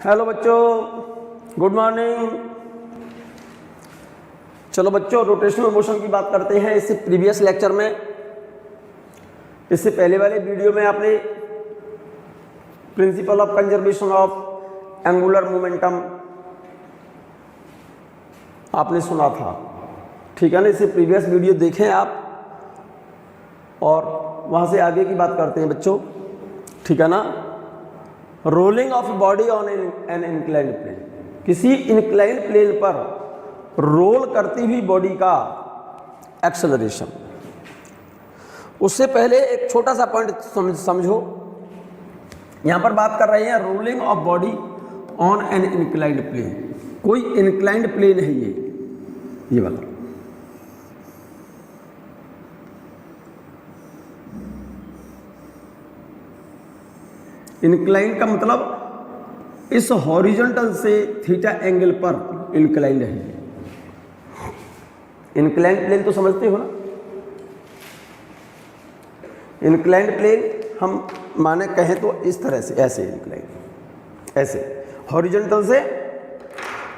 Hello बच्चों, good morning. चलो बच्चों, रोटेशनल मोशन की बात करते हैं। इससे प्रीवियस लेक्चर में, इससे पहले वाले वीडियो में आपने principle of conservation of angular momentum आपने सुना था, ठीक है ना। इससे प्रीवियस वीडियो देखें आप और वहाँ से आगे की बात करते हैं बच्चों, ठीक है ना। Rolling of body on an inclined plane, किसी इंक्लाइंड प्लेन पर रोल करती हुई बॉडी का एक्सेलरेशन। उससे पहले एक छोटा सा पॉइंट समझो। यहां पर बात कर रहे हैं rolling of body on an inclined plane. कोई इंक्लाइंड प्लेन है ये वाला। इंक्लाइंड का मतलब इस हॉरिजॉन्टल से थीटा एंगल पर इंक्लाइंड है। इंक्लाइंड प्लेन तो समझते हो ना। इंक्लाइंड प्लेन हम माने कहें तो इस तरह से, ऐसे इंक्लाइंड, ऐसे हॉरिजॉन्टल से,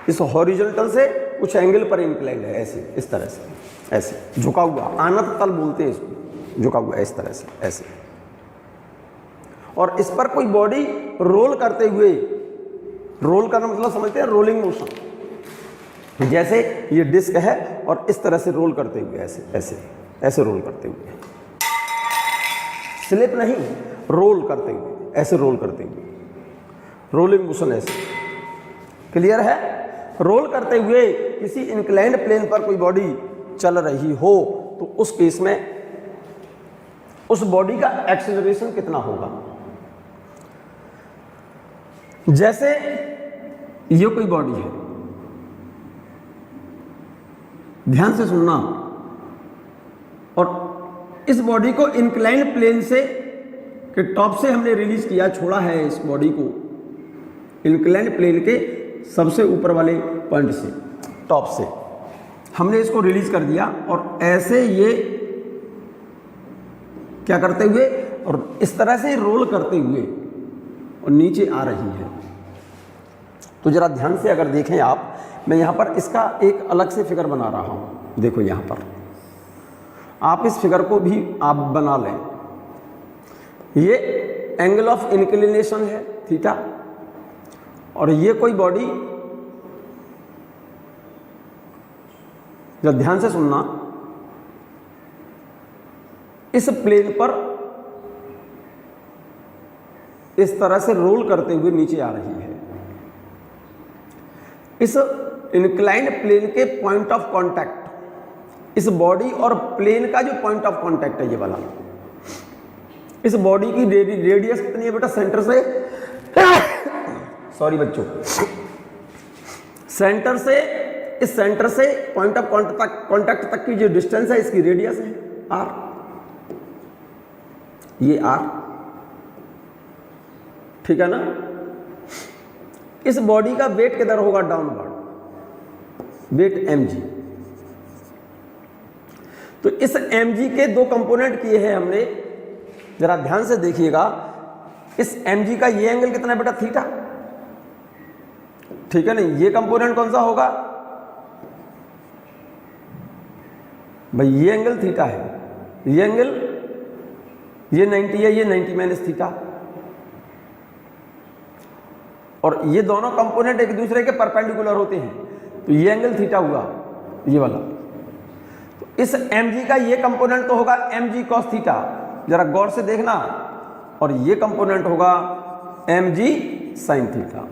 इस हॉरिजॉन्टल से कुछ एंगल पर इंक्लाइंड है, ऐसे इस तरह से, ऐसे झुका हुआ, आनत तल बोलते हैं इसको, झुका हुआ इस तरह से, ऐसे। और इस पर कोई बॉडी रोल करते हुए, रोल करना मतलब समझते हैं रोलिंग मोशन। जैसे ये डिस्क है और इस तरह से रोल करते हुए, ऐसे ऐसे ऐसे रोल करते हुए, स्लिप नहीं, रोल करते हुए, ऐसे रोल करते हुए, रोलिंग मोशन ऐसे। क्लियर है। रोल करते हुए किसी इंक्लाइंड प्लेन पर कोई बॉडी चल रही हो तो उस केस में उस बॉडी का एक्सेलरेशन कितना होगा। जैसे ये कोई बॉडी है, ध्यान से सुनना, और इस बॉडी को इंक्लाइंड प्लेन से के टॉप से हमने रिलीज किया, छोड़ा है इस बॉडी को इंक्लाइंड प्लेन के सबसे ऊपर वाले पॉइंट से, टॉप से हमने इसको रिलीज कर दिया और ऐसे ये क्या करते हुए और इस तरह से रोल करते हुए और नीचे आ रही है। तो जरा ध्यान से अगर देखें आप, मैं यहां पर इसका एक अलग से फिगर बना रहा हूं। देखो यहां पर आप इस फिगर को भी आप बना लें। ये एंगल ऑफ इंक्लिनेशन है थीटा, और ये कोई बॉडी, जब ध्यान से सुनना, इस प्लेन पर इस तरह से रोल करते हुए नीचे आ रही है। इस इंक्लाइंड प्लेन के पॉइंट ऑफ कांटेक्ट, इस बॉडी और प्लेन का जो पॉइंट ऑफ कांटेक्ट है ये वाला, इस बॉडी की रेडियस कितनी है बेटा, सेंटर से सॉरी बच्चों, सेंटर से, इस सेंटर से पॉइंट ऑफ कांटेक्ट तक की जो डिस्टेंस है इसकी रेडियस है आर, ये आर, ठीक है ना। इस बॉडी का वेट किधर होगा, डाउनवर्ड, वेट mg। तो इस mg के दो कंपोनेंट किए हैं हमने, जरा ध्यान से देखिएगा। इस mg का ये एंगल कितना है बेटा, थीटा, ठीक है ना। ये कंपोनेंट कौन सा होगा भाई, ये एंगल थीटा है, ये एंगल, ये 90 है, ये 90 माइनस थीटा, और ये दोनों कंपोनेंट एक दूसरे के परपेंडिकुलर होते हैं, तो ये एंगल थीटा हुआ, ये वाला। तो इस mg का ये कंपोनेंट तो होगा mg cos थीटा, जरा गौर से देखना, और ये कंपोनेंट होगा mg sin थीटा,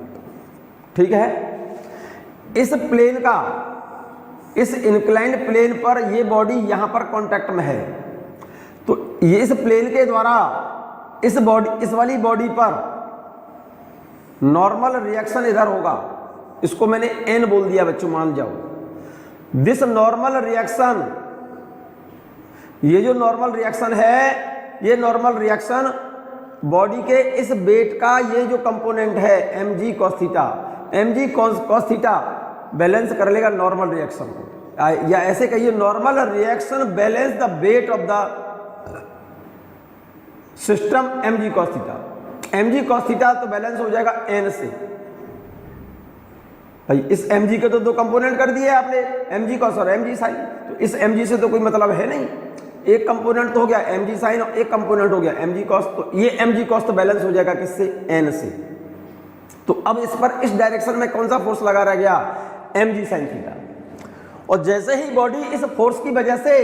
ठीक है। इस प्लेन का, इस इंक्लाइंड प्लेन पर ये बॉडी यहां पर कांटेक्ट में है, तो ये इस प्लेन के द्वारा इस बॉडी, इस वाली बॉडी पर नॉर्मल रिएक्शन इधर होगा, इसको मैंने n बोल दिया बच्चों, मान जाओ। दिस नॉर्मल रिएक्शन, ये जो नॉर्मल रिएक्शन है, ये नॉर्मल रिएक्शन बॉडी के इस वेट का ये जो कंपोनेंट है mg cos theta, mg cos theta balance कर लेगा नॉर्मल रिएक्शन को, या ऐसे कहिए normal reaction balance the weight of the system mg cos theta. mg cos theta तो बैलेंस हो जाएगा n से, भाई इस mg के तो दो कंपोनेंट कर दिए आपने, mg कॉस और mg साइन, तो इस mg से तो कोई मतलब है नहीं। एक कंपोनेंट तो हो गया mg साइन और एक कंपोनेंट हो गया mg कॉस, तो ये mg कॉस तो बैलेंस हो जाएगा किससे, n से। तो अब इस पर इस डायरेक्शन में कौन सा फोर्स लगा रह गया, mg साइन थीटा। और जैसे ही बॉडी इस फोर्स की वजह से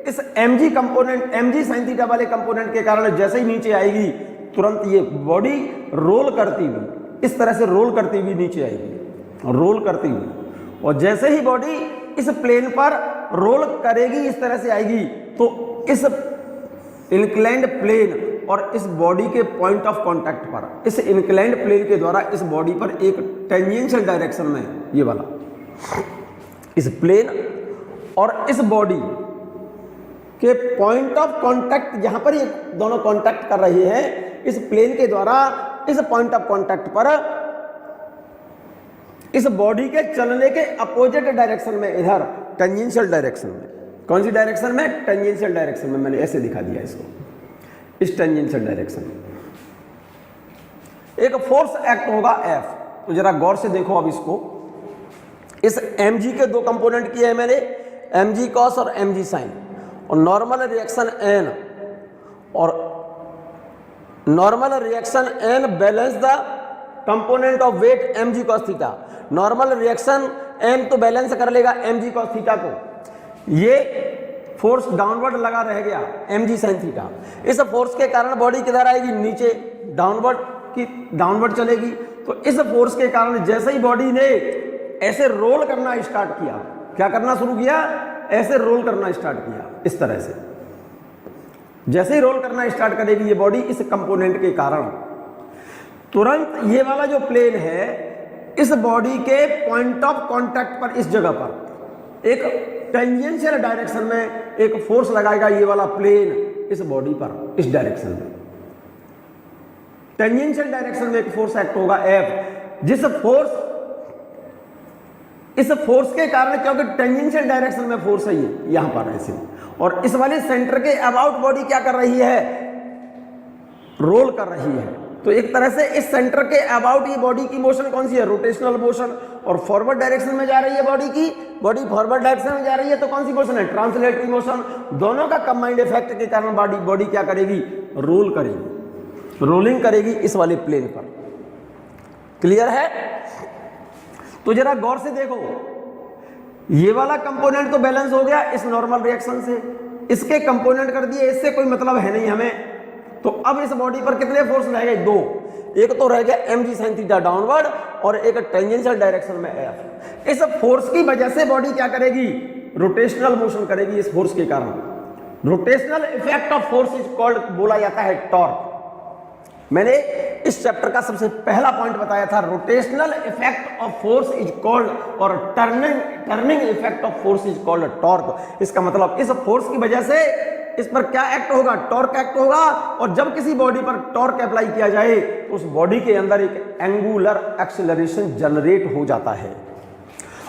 इस mg component mg sine theta वाले कंपोनेंट के कारण जैसे ही नीचे आएगी, तुरंत ये बॉडी रोल करती हुई इस तरह से रोल करती हुई नीचे आएगी, रोल करती हुई। और जैसे ही बॉडी इस प्लेन पर रोल करेगी, इस तरह से आएगी, तो इस इंक्लाइंड प्लेन और इस बॉडी के पॉइंट ऑफ कांटेक्ट पर, इस इंक्लाइंड प्लेन के द्वारा इस बॉडी पर एक टेंजेंशियल डायरेक्शन में, ये वाला इस प्लेन और इस बॉडी के पॉइंट ऑफ कांटेक्ट, जहां पर ये दोनों कांटेक्ट कर रहे हैं, इस प्लेन के द्वारा इस पॉइंट ऑफ कांटेक्ट पर इस बॉडी के चलने के अपोजिट डायरेक्शन में, इधर टेंजेंशियल डायरेक्शन में, कौन सी डायरेक्शन में, टेंजेंशियल डायरेक्शन में, मैंने ऐसे दिखा दिया इसको, इस टेंजेंशियल डायरेक्शन में एक फोर्स एक्ट होगा F। तो जरा गौर से देखो अब इसको, इस mg के दो कंपोनेंट किए हैं मैंने, mg कॉस और mg साइन, और नॉर्मल रिएक्शन n, और normal reaction n balance the component of weight mg cos theta. Normal reaction n तो बैलेंस कर लेगा mg कॉस थीटा को, ये फोर्स डाउनवर्ड लगा रह गया mg साइन थीटा। इस फोर्स के कारण बॉडी किधर आएगी, नीचे, डाउनवर्ड चलेगी। तो इस फोर्स के कारण जैसे ही बॉडी ने ऐसे रोल करना स्टार्ट किया, क्या करना शुरू किया, ऐसे रोल करना स्टार्ट किया, इस तरह से जैसे ही रोल करना स्टार्ट करेगी ये बॉडी इस कंपोनेंट के कारण, तुरंत ये वाला जो प्लेन है, इस बॉडी के पॉइंट ऑफ कांटेक्ट पर, इस जगह पर एक टेंजेंशियल डायरेक्शन में एक फोर्स लगाएगा ये वाला प्लेन इस बॉडी पर, इस डायरेक्शन में टेंजेंशियल डायरेक्शन में एक फोर्स एक्ट होगा F, जिस फोर्स, इस फोर्स के कारण, क्योंकि टेंजेंशियल डायरेक्शन में फोर्स है ये यहां पर ऐसे, और इस वाले सेंटर के अबाउट बॉडी क्या कर रही है, रोल कर रही है। तो एक तरह से इस सेंटर के अबाउट ये बॉडी की मोशन कौन सी है, रोटेशनल मोशन, और फॉरवर्ड डायरेक्शन में जा रही है बॉडी की, बॉडी फॉरवर्ड डायरेक्शन में जा रही है, तो कौन सी मोशन है, ट्रांसलेटरी मोशन। दोनों का कंबाइंड इफेक्ट के कारण बॉडी क्या करेगी, रोल करेगी, रोलिंग करेगी इस वाले प्लेन पर। क्लियर है? तो जरा गौर से देखो, ये वाला कंपोनेंट तो बैलेंस हो गया इस नॉर्मल रिएक्शन से, इसके कंपोनेंट कर दिए, इससे कोई मतलब है नहीं हमें। तो अब इस बॉडी पर कितने फोर्स रह गए, दो, एक तो रह गया mg sin थीटा डाउनवर्ड और एक टेंजेंशियल डायरेक्शन में F। इस फोर्स की वजह से बॉडी क्या करेगी, रोटेशनल मोशन करेगी इस फोर्स के कारण। Rotational effect of force is called, बोला जाता है टॉर्क। मैंने इस चैप्टर का सबसे पहला पॉइंट बताया था, rotational effect of force is called, और turning effect of force is called torque. इसका मतलब इस फोर्स की वजह से इस पर क्या एक्ट होगा, टॉर्क एक्ट होगा, और जब किसी बॉडी पर टॉर्क अप्लाई किया जाए तो उस बॉडी के अंदर एक एंगुलर एक्सेलरेशन जनरेट हो जाता है,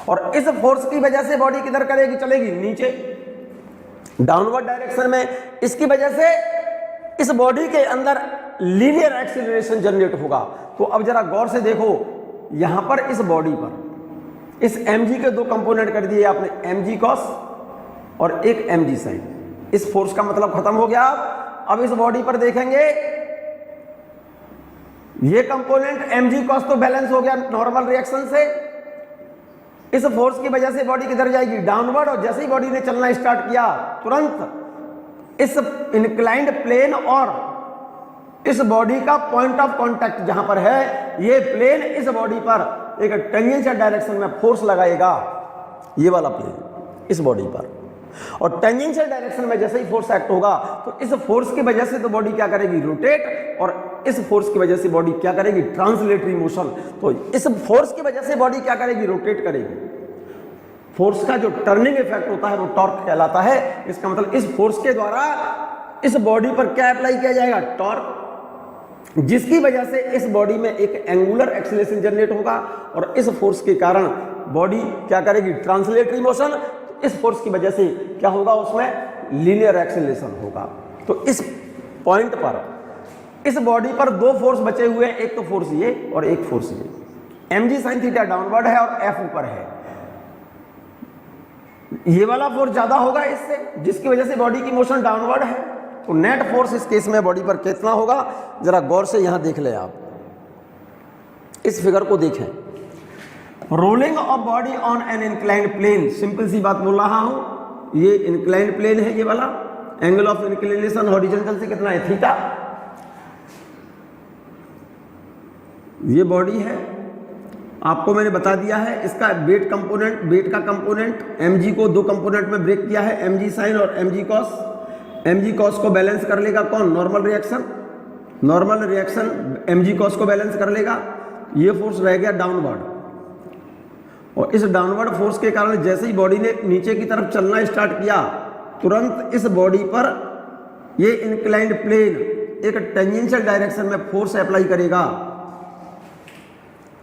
और इस फोर्स की वजह से बॉडी किधर करेगी, चलेगी नीचे, डाउनवर्ड डायरेक्शन में। इसकी वजह से इस बॉडी के अंदर लीनियर एक्सेलरेशन जनरेट होगा। तो अब जरा गौर से देखो, यहां पर इस बॉडी पर इस mg के दो कंपोनेंट कर दिए आपने, mg cos और एक mg sin। इस फोर्स का मतलब खत्म हो गया। अब इस बॉडी पर देखेंगे, ये कंपोनेंट mg cos तो बैलेंस हो गया नॉर्मल रिएक्शन से, इस फोर्स की वजह से बॉडी किधर जाएगी, डाउनवर्ड, और जैसे ही बॉडी ने चलना स्टार्ट किया, तुरंत इस इंक्लाइंड प्लेन और इस बॉडी का पॉइंट ऑफ कांटेक्ट जहां पर है, ये प्लेन इस बॉडी पर एक टेंजेंशियल डायरेक्शन में फोर्स लगाएगा, ये वाला प्लेन इस बॉडी पर, और टेंजेंशियल डायरेक्शन में जैसे ही फोर्स एक्ट होगा तो इस फोर्स की वजह से तो बॉडी क्या करेगी, रोटेट, और इस फोर्स की वजह से बॉडी क्या करेगी, ट्रांसलेटरी मोशन। तो इस फोर्स की वजह से बॉडी क्या करेगी, रोटेट करेगी। फोर्स का जो टर्निंग इफेक्ट होता है वो टॉर्क कहलाता है। इसका मतलब इस फोर्स के द्वारा इस बॉडी पर क्या अप्लाई किया जाएगा, टॉर्क, जिसकी वजह से इस बॉडी में एक एंगुलर एक्सेलरेशन जनरेट होगा, और इस फोर्स के कारण बॉडी क्या करेगी, ट्रांसलेटरी मोशन। इस फोर्स की वजह से क्या होगा, उसमें लीनियर एक्सेलरेशन होगा। तो इस पॉइंट पर इस बॉडी पर दो फोर्स बचे हुए हैं, एक तो फोर्स ये और एक फोर्स ये। mg sin थीटा डाउनवर्ड है और f ऊपर है, ये वाला फोर्स ज्यादा होगा इससे, जिसकी वजह से बॉडी की मोशन डाउनवर्ड है। तो नेट फोर्स इस केस में बॉडी पर कितना होगा, जरा गौर से यहां देख लें आप, इस फिगर को देखें। Rolling of body on an inclined plane, simple सी बात बोल रहा हूं, ये इंक्लाइंड प्लेन है, ये वाला एंगल ऑफ इंक्लिनेशन हॉरिजॉन्टल से कितना है, थीटा। ये बॉडी है, आपको मैंने बता दिया है इसका वेट कंपोनेंट, वेट का कंपोनेंट mg को दो कंपोनेंट में ब्रेक किया है, mg साइन और mg कॉस। mg कॉस को बैलेंस कर लेगा कौन, normal reaction, normal reaction mg cos को बैलेंस कर लेगा। ये फोर्स रह गया डाउनवर्ड, और इस डाउनवर्ड फोर्स के कारण जैसे ही बॉडी ने नीचे की तरफ चलना स्टार्ट किया, तुरंत इस बॉडी पर ये इंक्लाइंड प्लेन एक टेंजेंशियल डायरेक्शन में फोर्स अप्लाई करेगा।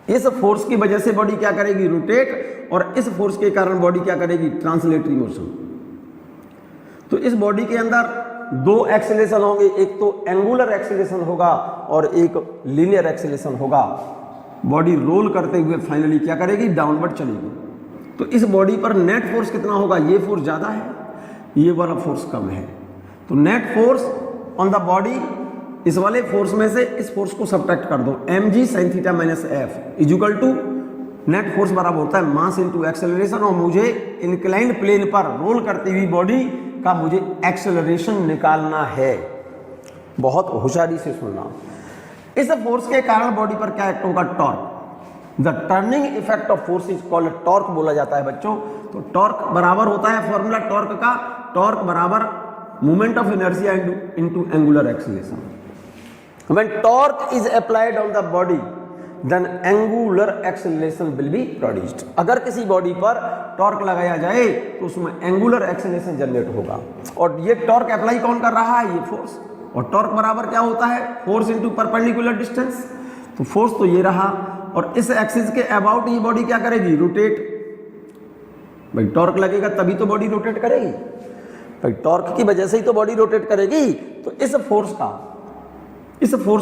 इस फोर्स की वजह से बॉडी क्या करेगी, रोटेट, और इस फोर्स के कारण बॉडी क्या करेगी, ट्रांसलेटरी मोशन। तो इस बॉडी के अंदर दो एक्सेलेरेशन होंगे, एक तो एंगुलर एक्सेलेरेशन होगा और एक लीनियर एक्सेलेरेशन होगा। बॉडी रोल करते हुए फाइनली क्या करेगी, डाउनवर्ड चलेगी। तो इस बॉडी पर नेट फोर्स कितना होगा, ये फोर्स ज्यादा है, ये वाला फोर्स कम है। तो net force on the body, इस वाले फोर्स में से इस फोर्स को सब्ट्रैक्ट कर दो, mg sin theta minus F equal to net force बराबर होता है मास इनटू एक्सेलरेशन, और मुझे इंक्लाइंड प्लेन पर रोल करती हुई बॉडी का मुझे एक्सेलरेशन निकालना है। बहुत होशियारी से सुनना। इस फोर्स के कारण बॉडी पर क्या एक्ट होगा, torque. The turning effect of force is called torque बोला जाता है बच्चों। तो टॉर्क बराबर होता है, फॉर्मूला टॉर्क का, टॉर्क बराबर moment of inertia into angular acceleration. When torque is applied on the body, then angular acceleration will be produced. अगर किसी बॉडी पर टॉर्क लगाया जाए तो उसमें एंगुलर एक्सेलरेशन जनरेट होगा, और ये टॉर्क अप्लाई कौन कर रहा है, ये फोर्स। और टॉर्क बराबर क्या होता है, फोर्स इनटू परपेंडिकुलर डिस्टेंस। तो फोर्स तो ये रहा, और इस एक्सिस के अबाउट ये बॉडी क्या करेगी, रोटेट। भाई टॉर्क लगेगा तभी तो बॉडी रोटेट करेगी, भाई टॉर्क की वजह से ही तो बॉडी रोटेट करेगी। तो इस फोर्स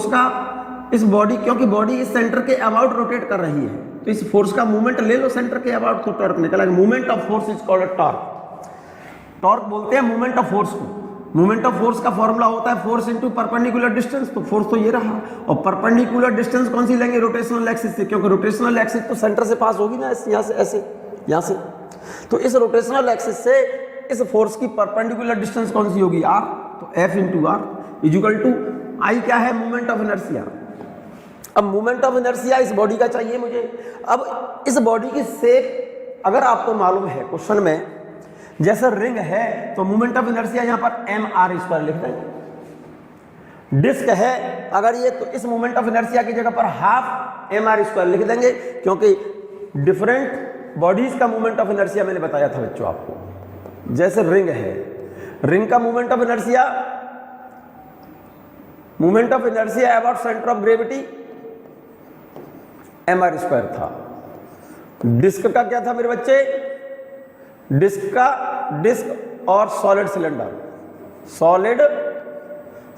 का इस बॉडी, क्योंकि बॉडी इस सेंटर के अबाउट रोटेट कर रही है, तो इस फोर्स का मूवमेंट ले लो सेंटर के अबाउट, तो टॉर्क निकलेगा। Movement of force is called torque. Torque बोलते हैं मूवमेंट ऑफ फोर्स को। मूवमेंट ऑफ फोर्स का फॉर्मूला होता है फोर्स इनटू परपेंडिकुलर डिस्टेंस। तो फोर्स तो ये रहा, और परपेंडिकुलर डिस्टेंस कौन सी लेंगे, रोटेशनल एक्सिस से, क्योंकि रोटेशनल एक्सिस तो सेंटर से पास होगी ना, यहाँ से ऐसे, यहाँ से। तो इस रोटेशनल एक्सिस से इस फोर्स की परपेंडिकुलर डिस्टेंस कौन सी होगी, आर। तो F into R equal to I क्या है, मूवमेंट ऑफ इनर्शिया। अब मूवमेंट ऑफ इनर्शिया इस बॉडी का चाहिए मुझे। अब इस बॉडी की शेप अगर आपको मालूम है, क्वेश्चन में जैसे रिंग है तो मूवमेंट ऑफ इनर्शिया यहां पर एम आर स्क्वायर लिख देंगे। डिस्क है अगर ये, तो इस मूवमेंट ऑफ इनर्शिया की जगह पर हाफ एम आर स्क्वायर लिख देंगे, क्योंकि डिफरेंट बॉडीज का मूवमेंट ऑफ इनर्शिया मैंने बताया था बच्चों आपको। जैसे रिंग है, रिंग का movement of inertia about centre of gravity M R square था। डिस्क का क्या था मेरे बच्चे, डिस्क और सॉलिड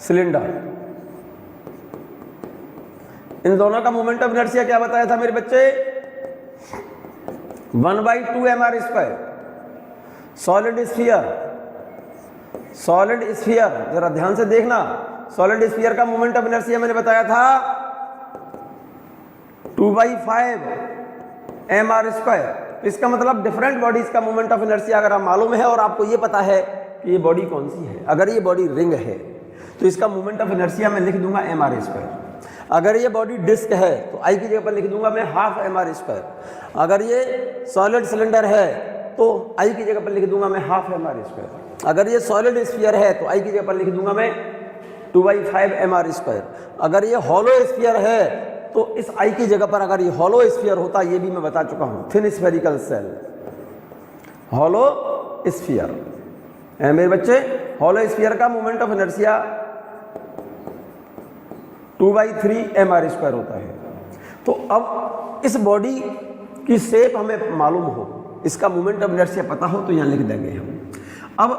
सिलेंडर, इन दोनों का मोमेंट ऑफ इनर्शिया क्या बताया था मेरे बच्चे, 1/2 M R square. Solid sphere जरा ध्यान से देखना, सॉलिड स्फीयर का मोमेंट ऑफ इनर्शिया मैंने बताया था 2/5 एम आर स्क्वायर। इसका मतलब डिफरेंट बॉडीज का मोमेंट ऑफ इनर्शिया अगर आप मालूम है और आपको ये पता है कि ये बॉडी कौन सी है। अगर ये बॉडी रिंग है तो इसका मोमेंट ऑफ इनर्शिया मैं लिख दूंगा एम आर स्क्वायर। अगर ये बॉडी डिस्क है तो आई की जगह पर लिख दूंगा मैं हाफ एम आर स्क्वायर। अगर ये सॉलिड सिलेंडर है तो आई की जगह पर लिख दूंगा मैं हाफ एम आर स्क्वायर। अगर ये सॉलिड स्फीयर है तो आई की जगह पर लिख दूंगा मैं 2/5 एम आर स्क्वायर। अगर ये हॉलो स्फीयर है तो इस आई की जगह पर अगर ये हॉलो स्फीयर होता, ये भी मैं बता चुका हूं, thin spherical shell, hollow sphere है मेरे बच्चे। हॉलो स्फीयर का moment of inertia 2/3 M R square होता है। तो अब इस बॉडी की शेप हमें मालूम हो, इसका मोमेंट ऑफ इनर्शिया पता हो तो यहां लिख देंगे हम। अब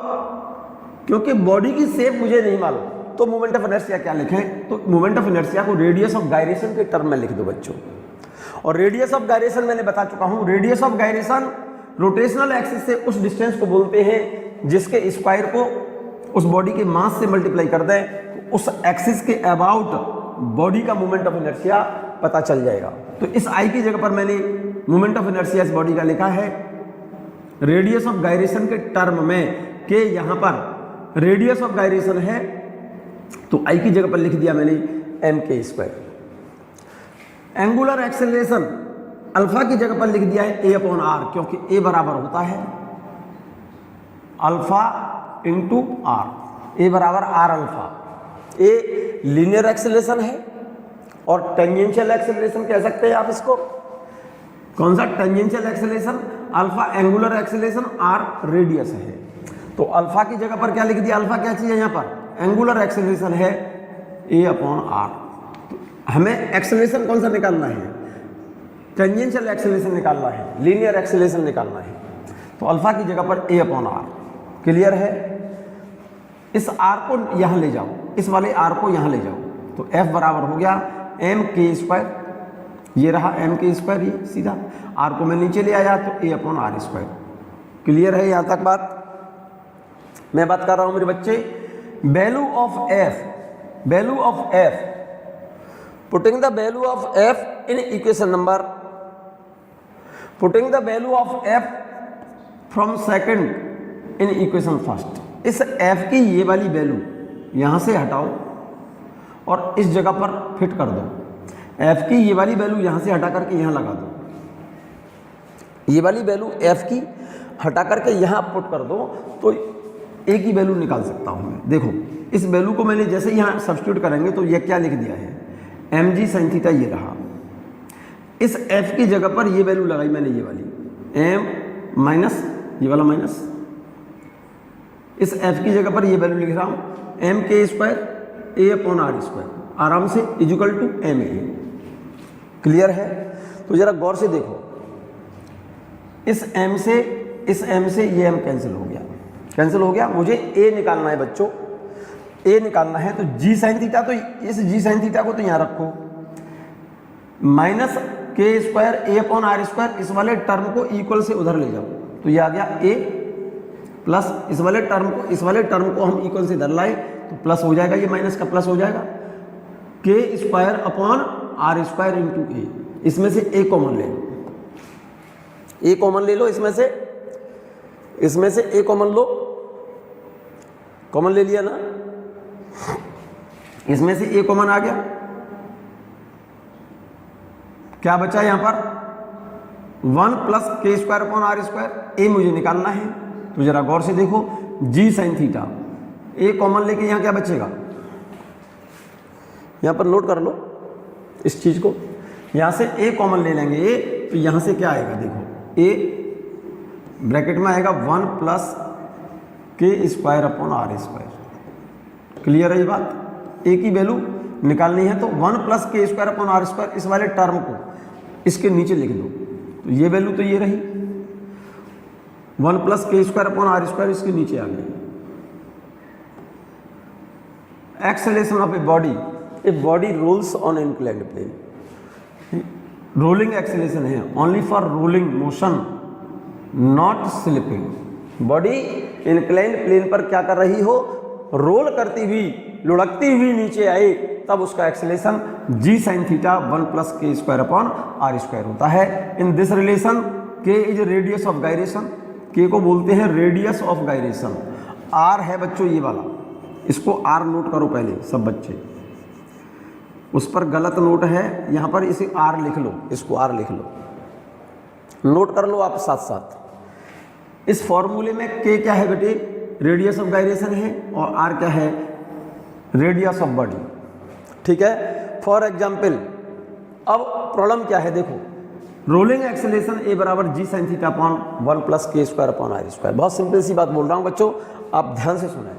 क्योंकि बॉडी की शेप मुझे नहीं मालूम तो मोमेंट ऑफ इनर्शिया क्या लिखें, तो मोमेंट ऑफ इनर्शिया को रेडियस ऑफ गायरेशन के टर्म में लिख दो बच्चों। और रेडियस ऑफ गायरेशन मैंने बता चुका हूं, radius of gyration rotational axis से उस डिस्टेंस को बोलते हैं जिसके स्क्वायर को उस बॉडी के मास से मल्टीप्लाई कर दें तो उस एक्सिस के अबाउट बॉडी का मोमेंट ऑफ इनर्शिया पता चल जाएगा। तो इस आई की जगह पर मैंने मोमेंट ऑफ इनर्शिया इस बॉडी का लिखा है रेडियस ऑफ गायरेशन के टर्म में, कि यहां पर रेडियस ऑफ गायरेशन है तो आई की जगह पर लिख दिया मैंने mk²। एंगुलर एक्सेलरेशन अल्फा की जगह पर लिख दिया है a/r, क्योंकि a बराबर होता है अल्फा इंटू आर, a बराबर r alpha. a linear acceleration है और टेंजेंशियल एक्सेलरेशन कह सकते हैं आप इसको। कौन सा? Tangential acceleration. Alpha angular acceleration, r radius है। तो अल्फा की जगह पर क्या लिख दिया? अल्फा क्या चीज है यहाँ पर? एंगुलर एक्सेलरेशन है a/r। तो हमें एक्सेलरेशन कौन सा निकालना है? टेंजेंशियल एक्सेलरेशन निकालना है, लीनियर एक्सेलरेशन निकालना है। तो अल्फा की जगह पर a/r। क्लियर है? इस r को यहां ले जाओ, इस वाले r को यहां ले जाओ, तो f बराबर हो गया mk²। ये रहा mk², ये सीधा। r को मैं नीचे ले आया तो a/r²। क्लियर है यहां तक बात? मैं बात कर रहा हूं मेरे बच्चे, value of f, putting the value of f in equation number, putting the value of f from second in equation first. इस f की ये वाली वैल्यू यहां से हटाओ और इस जगह पर फिट कर दो। f की ये वाली वैल्यू यहां से हटा करके यहां लगा दो, ये वाली वैल्यू f की हटा करके यहां पुट कर दो तो a की वैल्यू निकाल सकता हूं मैं। देखो इस वैल्यू को मैंने जैसे यहां सब्स्टिट्यूट करेंगे तो ये क्या लिख दिया है? mg sin theta. ये रहा। इस f की जगह पर ये वैल्यू लगाई मैंने, ये वाली m माइनस ये वाला माइनस, इस f की जगह पर ये वैल्यू लिख रहा हूं mk² a/r², आराम से इक्वल टू ma। क्लियर है? तो जरा गौर से देखो, इस m से ये m कैंसिल हो गया। मुझे a निकालना है बच्चों, a निकालना है तो g sin थीटा, तो इस g sin थीटा को तो यहां रखो, माइनस k² a/r², इस वाले टर्म को इक्वल से उधर ले जाओ तो ये आ गया a प्लस इस वाले टर्म को हम इक्वल से इधर लाए तो प्लस हो जाएगा, ये माइनस का प्लस हो जाएगा, k²/r² इंटू a। इसमें से a कॉमन ले लो, a कॉमन ले लो, इसमें से a कॉमन लो, कॉमन ले लिया ना, इसमें से a कॉमन आ गया। क्या बचा यहां पर? 1 प्लस k²/r², a मुझे निकालना है। तो जरा गौर से देखो, g sin theta, a common लेके यहां क्या बचेगा? यहां पर नोट कर लो इस चीज को, यहां से a कॉमन ले लेंगे a, तो यहां से क्या आएगा? देखो a ब्रैकेट में आएगा 1 प्लस k²/r²। क्लियर है ये बात? a की वैल्यू निकालनी है तो 1 प्लस k²/r², इस वाले टर्म को इसके नीचे लिख दो, तो ये वैल्यू तो ये रही 1 प्लस k²/r², इसके नीचे आ गई। Acceleration of a body rolls on inclined plane, rolling acceleration है, only for rolling motion not slipping. Body inclined plane पर क्या कर रही हो? रोल करती हुई, लुढ़कती हुई नीचे आए, तब उसका acceleration g sin theta 1 plus k²/r² होता है। In this relation k is radius of gyration, k को बोलते हैं रेडियस ऑफ गायरेशन। r है बच्चों ये वाला, इसको r नोट करो पहले सब बच्चे, उस पर गलत नोट है, यहां पर इसे r लिख लो, इसको r लिख लो, नोट कर लो आप साथ साथ। इस फॉर्मूले में k क्या है बेटे? रेडियस ऑफ गायरेशन है, और r क्या है? Radius of body. ठीक है? फॉर एग्जाम्पल, अब प्रॉब्लम क्या है देखो, रोलिंग एक्सेलरेशन a बराबर g sin theta upon 1 plus k²/r²। बहुत सिंपल सी बात बोल रहा हूं बच्चों, आप ध्यान से सुने।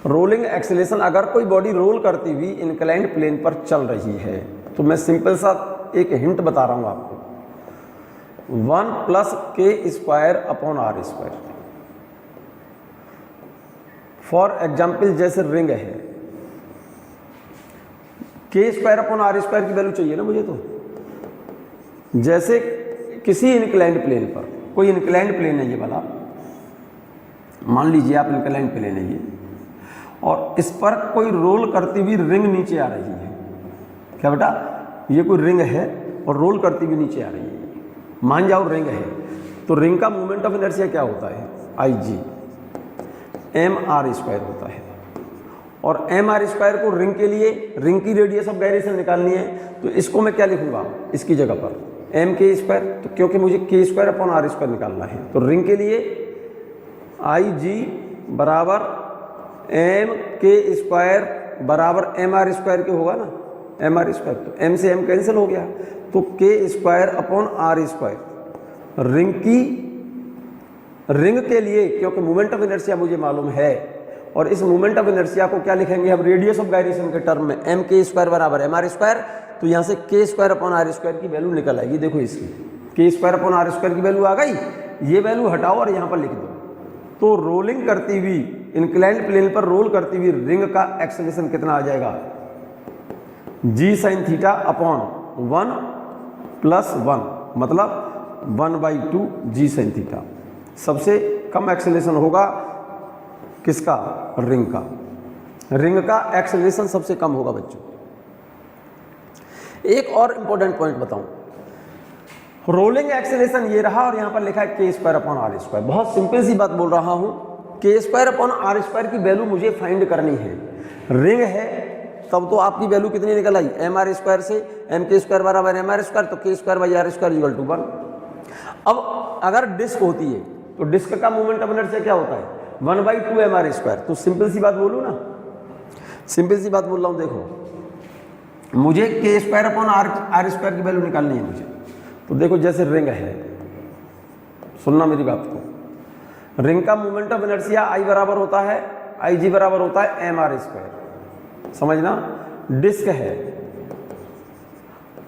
रोलिंग एक्सेलरेशन, अगर कोई बॉडी रोल करती हुई इंक्लाइंड प्लेन पर चल रही है तो मैं सिंपल सा एक हिंट बता रहा हूं आपको, 1 प्लस k²/r²। फॉर एग्जाम्पल जैसे रिंग है, k²/r² की वैल्यू चाहिए ना मुझे, तो जैसे किसी इंक्लाइंड प्लेन पर, कोई इंक्लाइंड प्लेन है ये वाला, मान लीजिए आप इंक्लाइंड प्लेन है ये, और इस पर कोई रोल करती हुई रिंग नीचे आ रही है। क्या बेटा, ये कोई रिंग है और रोल करती हुई नीचे आ रही है, मान जाओ रिंग है, तो रिंग का मोमेंट ऑफ इनर्शिया क्या होता है, आई जी एम आर स्क्वायर होता है। और एम आर स्क्वायर को रिंग के लिए, रिंग की रेडियस ऑफ गायरेशन निकालनी है, तो इसको मैं क्या लिखूंगा इसकी जगह पर, एम के स्क्वायर, तो क्योंकि मुझे के स्क्वायर अपॉन आर स्क्वायर निकालना है, तो रिंग के लिए आई जी बराबर एम के स्क्वायर बराबर एम आर स्क्वायर के होगा ना, एम आर स्क्वायर, तो एम से एम कैंसिल हो गया, तो K square upon R square. Ring की, रिंग के लिए क्योंकि मोमेंट ऑफ इनर्शिया मुझे मालूम है, और इस मोमेंट ऑफ इनर्शिया को क्या लिखेंगे हम, रेडियस ऑफ गायरेशन के टर्म में, एम के स्क्वायर बराबर एम आर स्क्वायर, तो यहाँ से के स्क्वायर अपॉन आर स्क्वायर की वैल्यू निकल आएगी। देखो इसकी के स्क्वायर अपॉन आर स्क्वायर की वैल्यू आ गई, ये वैल्यू हटाओ और यहाँ पर लिख दो। तो रोलिंग करती हुई, इंक्लाइंड प्लेन पर रोल करती हुई रिंग का एक्सेलरेशन कितना आ जाएगा, जी साइन थीटा अपॉन 1 + 1, मतलब 1/2 जी साइन थीटा। सबसे कम एक्सेलरेशन होगा किसका, रिंग का, रिंग का एक्सेलरेशन सबसे कम होगा बच्चों। एक और इंपॉर्टेंट पॉइंट बताऊं, रोलिंग एक्सेलरेशन ये रहा और यहां पर लिखा है के स्क्वायर अपॉन आर स्क्वायर। बहुत सिंपल सी बात बोल रहा हूं, के स्क्वायर अपॉन आर स्क्वायर की वैल्यू मुझे फाइंड करनी है। रिंग है तब तो आपकी वैल्यू कितनी निकल आई, एम आर स्क्वायर से एम के स्क्वायर बराबर एम आर स्क्वायर, तो K square by R square equal to 1। अब अगर डिस्क होती है तो डिस्क का मोमेंट ऑफ इनर्शिया क्या होता है, 1/2 एम आर स्क्वायर। तो सिंपल सी बात बोलूँ ना, सिंपल सी बात बोल रहा हूँ, देखो मुझे के स्क्वायर अपॉन आर स्क्वायर की वैल्यू निकालनी है मुझे। तो देखो जैसे रिंग है, सुनना मेरी बात को, रिंग का मोमेंट ऑफ इनर्शिया आई बराबर होता है, आई जी बराबर होता है एम आर स्क्वायर, समझना। डिस्क है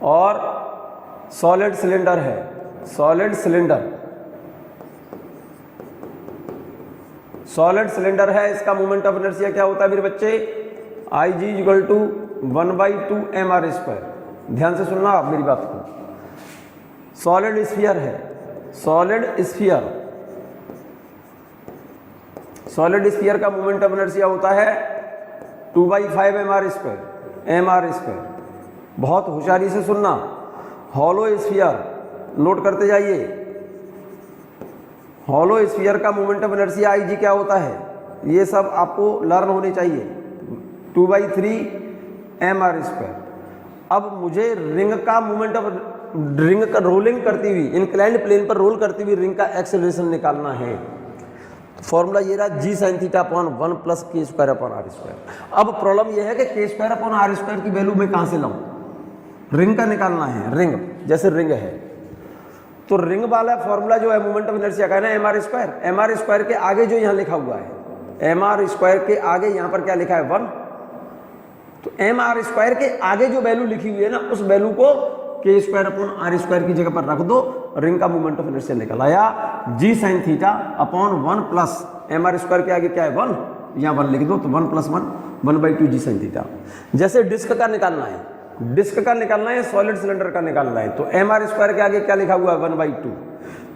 और सॉलिड सिलेंडर है, सॉलिड सिलेंडर, सॉलिड सिलेंडर है, इसका मोमेंट ऑफ इनर्शिया क्या होता है मेरे बच्चे, I G equal to 1/2 M R square. ध्यान से सुनना आप मेरी बात को। सॉलिड स्फीयर है, सॉलिड स्फीयर, सॉलिड स्फीयर का मोमेंट ऑफ इनर्शिया होता है 2/5 M R square, M R square. बहुत होशियारी से सुनना, हॉलो स्फीयर नोट करते जाइए, हॉलो स्फीयर का moment of inertia I G क्या होता है, ये सब आपको लर्न होने चाहिए, 2/3 एम आर स्क्वायर। अब मुझे रिंग का मोमेंट ऑफ, रिंग का रोलिंग करती हुई, इंक्लाइंड प्लेन पर रोल करती हुई रिंग का एक्सेलरेशन निकालना है। फॉर्मूला ये रहा, जी साइन थीटा अपॉन 1 + के स्क्वायर अपॉन आर स्क्वायर। अब प्रॉब्लम यह है कि के स्क्वायर अपॉन आर स्क्वायर की वैल्यू मैं कहाँ से लाऊं, रिंग का निकालना है। रिंग, जैसे रिंग है तो रिंग वाला फॉर्मूला जो है मोमेंट ऑफ इनर्शिया का है ना, M R square. M R square के आगे जो यहाँ लिखा हुआ है, एम आर स्क्वायर के आगे यहाँ पर क्या लिखा है, 1। तो एम आर स्क्वायर के आगे जो वैल्यू लिखी हुई है ना, उस वैल्यू को के स्क्वायर अपॉन आर स्क्वायर की जगह पर रख दो, रिंग का मोमेंट ऑफ इनर्शिया निकल आया, g sine theta upon 1 + M R square के आगे क्या है, 1, यहाँ 1 लिख दो, तो 1 + 1 1/2 जी साइन थीटा। जैसे डिस्क का निकालना है, डिस्क का निकालना है, सॉलिड सिलेंडर का निकालना है, तो एम आर स्क्वायर के आगे क्या लिखा हुआ है, 1/2।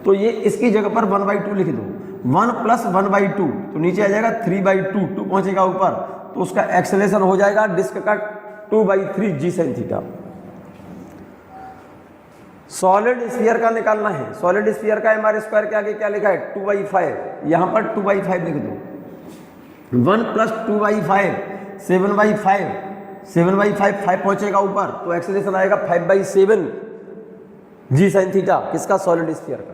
तो ये इसकी जगह पर 1/2 लिख दो, 1 + 1/2, तो नीचे आ जाएगा 3/2, 2 पहुंचेगा ऊपर, तो उसका एक्सेलरेशन हो जाएगा डिस्क का 2/3 जी साइन थीटा। सॉलिड स्फीयर का निकालना है, सॉलिड स्फीयर का एम आर स्क्वायर के आगे क्या लिखा है, 2/5, यहां पर 2/5 लिख दो, 1 + 2/5 7/5, 7/5 5 पहुंचेगा ऊपर, तो एक्सेलरेशन आएगा 5/7 जी साइन थीटा, किसका, सॉलिड स्फीयर का।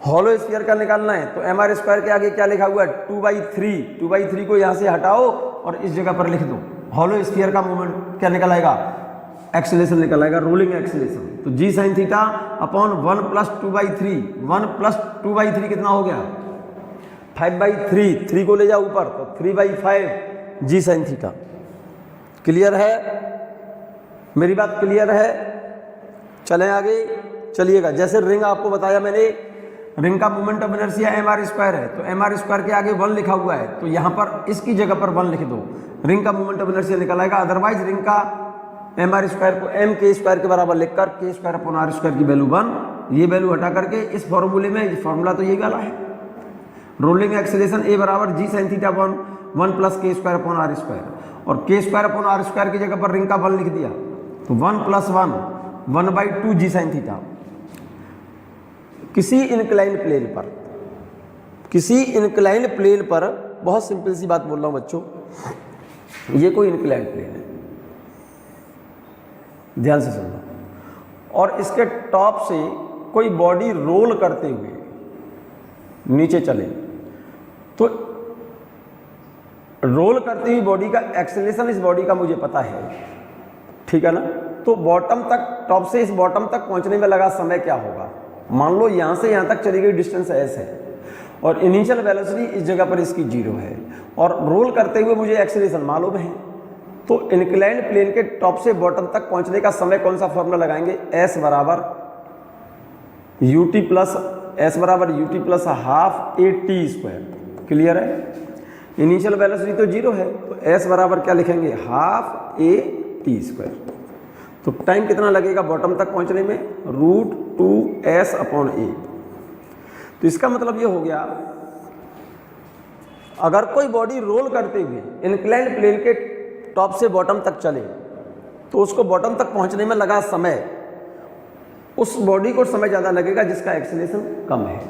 हॉलो स्फीयर का निकालना है, तो एम आर स्क्वायर के आगे क्या लिखा हुआ है, 2/3, 2/3 को यहां से हटाओ और इस जगह पर लिख दो। हॉलो स्फीयर का मोमेंट क्या निकल आएगा, एक्सेलरेशन निकल आएगा, रोलिंग एक्सेलरेशन। तो जी साइन थीटा अपॉन 1 + 2/3, 1 + 2/3 कितना हो गया, 5/3, 3 को ले जाओ ऊपर, तो 3/5 जी साइन थीटा। क्लियर है मेरी बात, क्लियर है। चलें आगे, चलिएगा। जैसे रिंग आपको बताया मैंने, रिंग का moment of inertia M R square है, तो एम आर स्क्वायर के आगे 1 लिखा हुआ है, तो यहाँ पर इसकी जगह पर 1 लिख दो, रिंग का मोमेंट ऑफ इनर्शिया निकल आएगा। अदरवाइज रिंग का एम आर स्क्वायर को एम के स्क्वायर के बराबर लिखकर के स्क्वायर अपॉन आर स्क्वायर की वैल्यू 1, ये वैल्यू हटा करके इस फॉर्मूले में, फॉर्मूला तो यही वाला है, रोलिंग एक्सेलरेशन ए बराबर जी साइन थीटा अपॉन 1 प्लस के स्क्वायर अपॉन आर स्क्वायर, और के स्क्वायर अपॉन आर स्क्वायर की जगह पर रिंग का 1 लिख दिया, तो 1 प्लस 1 1/2 जी साइन थीटा। किसी इंक्लाइंड प्लेन पर, किसी इंक्लाइंड प्लेन पर, बहुत सिंपल सी बात बोल रहा हूं बच्चों, ये कोई इंक्लाइंड प्लेन है, ध्यान से सुनना, और इसके टॉप से कोई बॉडी रोल करते हुए नीचे चले, तो रोल करती हुई बॉडी का एक्सेलरेशन इस बॉडी का मुझे पता है, ठीक है ना। तो बॉटम तक, टॉप से इस बॉटम तक पहुंचने में लगा समय क्या होगा। मान लो यहां से यहां तक चली गई डिस्टेंस एस है और इनिशियल वेलोसिटी इस जगह पर इसकी 0 है, और रोल करते हुए मुझे एक्सेलरेशन मालूम है, तो इंक्लाइंड प्लेन के टॉप से बॉटम तक पहुंचने का समय कौन सा फॉर्मूला लगाएंगे, एस बराबर UT plus half a T square. Clear है। इनिशियल वेलोसिटी तो 0 है, तो एस बराबर क्या लिखेंगे, हाफ ए टी स्क्वायर। तो टाइम कितना लगेगा बॉटम तक पहुंचने में, √2s अपॉन ए। तो इसका मतलब ये हो गया, अगर कोई बॉडी रोल करते हुए इंक्लाइंड प्लेन के टॉप से बॉटम तक चले, तो उसको बॉटम तक पहुंचने में लगा समय, उस बॉडी को समय ज्यादा लगेगा जिसका एक्सेलरेशन कम है।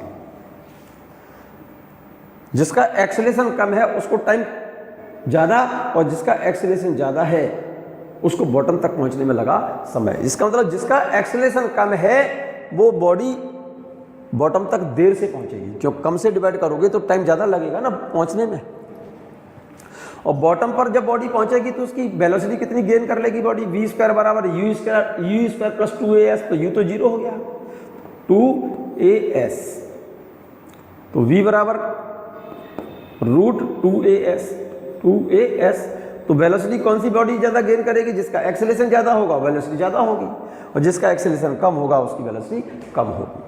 जिसका एक्सेलरेशन कम है उसको टाइम ज्यादा, और जिसका एक्सेलरेशन ज्यादा है उसको बॉटम तक पहुंचने में लगा समय। इसका मतलब जिसका एक्सेलरेशन कम है वो बॉडी बॉटम तक देर से पहुंचेगी, जो कम से डिवाइड करोगे तो टाइम ज्यादा लगेगा ना पहुंचने में। और बॉटम पर जब बॉडी पहुंचेगी तो उसकी वेलोसिटी कितनी गेन कर लेगी बॉडी, वी स्क्वायर बराबर यू स्क्वायर प्लस 2as, तो यू तो 0 हो गया, 2as, तो v बराबर √2as। तो वेलोसिटी कौन सी बॉडी ज्यादा गेन करेगी, जिसका एक्सेलरेशन ज्यादा होगा वेलोसिटी ज्यादा होगी, और जिसका एक्सेलरेशन कम होगा उसकी वेलोसिटी कम होगी।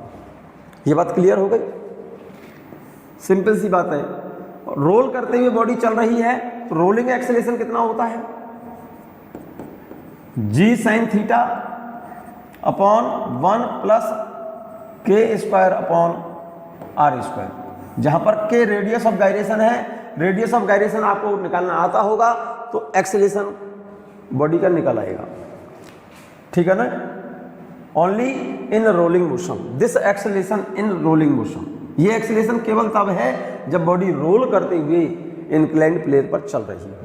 ये बात क्लियर हो गई, सिंपल सी बात है। रोल करते हुए बॉडी चल रही है, तो रोलिंग एक्सेलरेशन कितना होता है, जी साइन थीटा अपॉन 1 प्लस के स्क्वायर अपॉन आर स्क्वायर। जहां पर के रेडियस ऑफ गायरेशन है, रेडियस ऑफ गायरेशन आपको निकालना आता होगा तो एक्सेलरेशन बॉडी का निकल आएगा, ठीक है ना। Only in rolling motion, this acceleration in rolling motion, ये एक्सेलरेशन केवल तब है जब बॉडी रोल करते हुए इंक्लाइंड प्लेन पर चल रही है।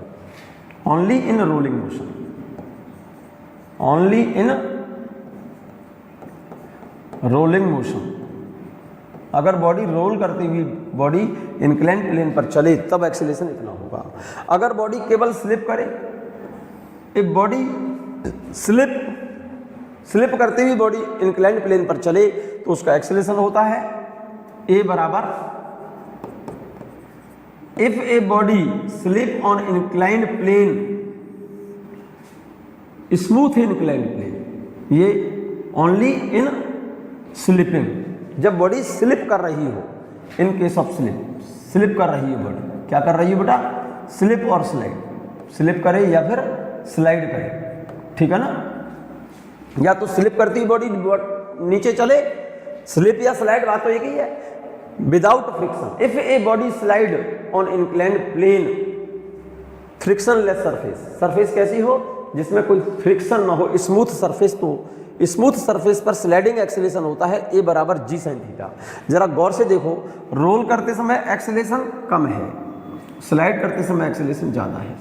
Only in rolling motion, only in rolling motion. अगर बॉडी रोल करती हुई बॉडी इंक्लाइंड प्लेन पर चले तब एक्सेलरेशन इतना होगा। अगर बॉडी केवल स्लिप करे, एक बॉडी स्लिप करते हुए बॉडी इंक्लाइंड प्लेन पर चले तो उसका एक्सेलरेशन होता है ए बराबर, if a body slip on inclined plane, smooth inclined plane, ये ओनली इन स्लिपिंग, जब बॉडी स्लिप कर रही हो, इन केस ऑफ स्लिप कर रही है बॉडी, क्या कर रही है बेटा, स्लिप और स्लाइड, स्लिप करे या फिर स्लाइड करे, ठीक है ना। या तो स्लिप करती हुई बॉडी नीचे चले, स्लिप या स्लाइड बात तो एक ही है, without friction. If a body slide on inclined plane, frictionless surface, surface कैसी हो जिसमें कोई फ्रिक्शन ना हो, स्मूथ सरफेस, तो स्मूथ सरफेस पर स्लाइडिंग एक्सेलरेशन होता है ए बराबर जी साइन थीटा। जरा गौर से देखो, रोल करते समय एक्सेलरेशन कम है, स्लाइड करते समय एक्सेलरेशन ज्यादा है,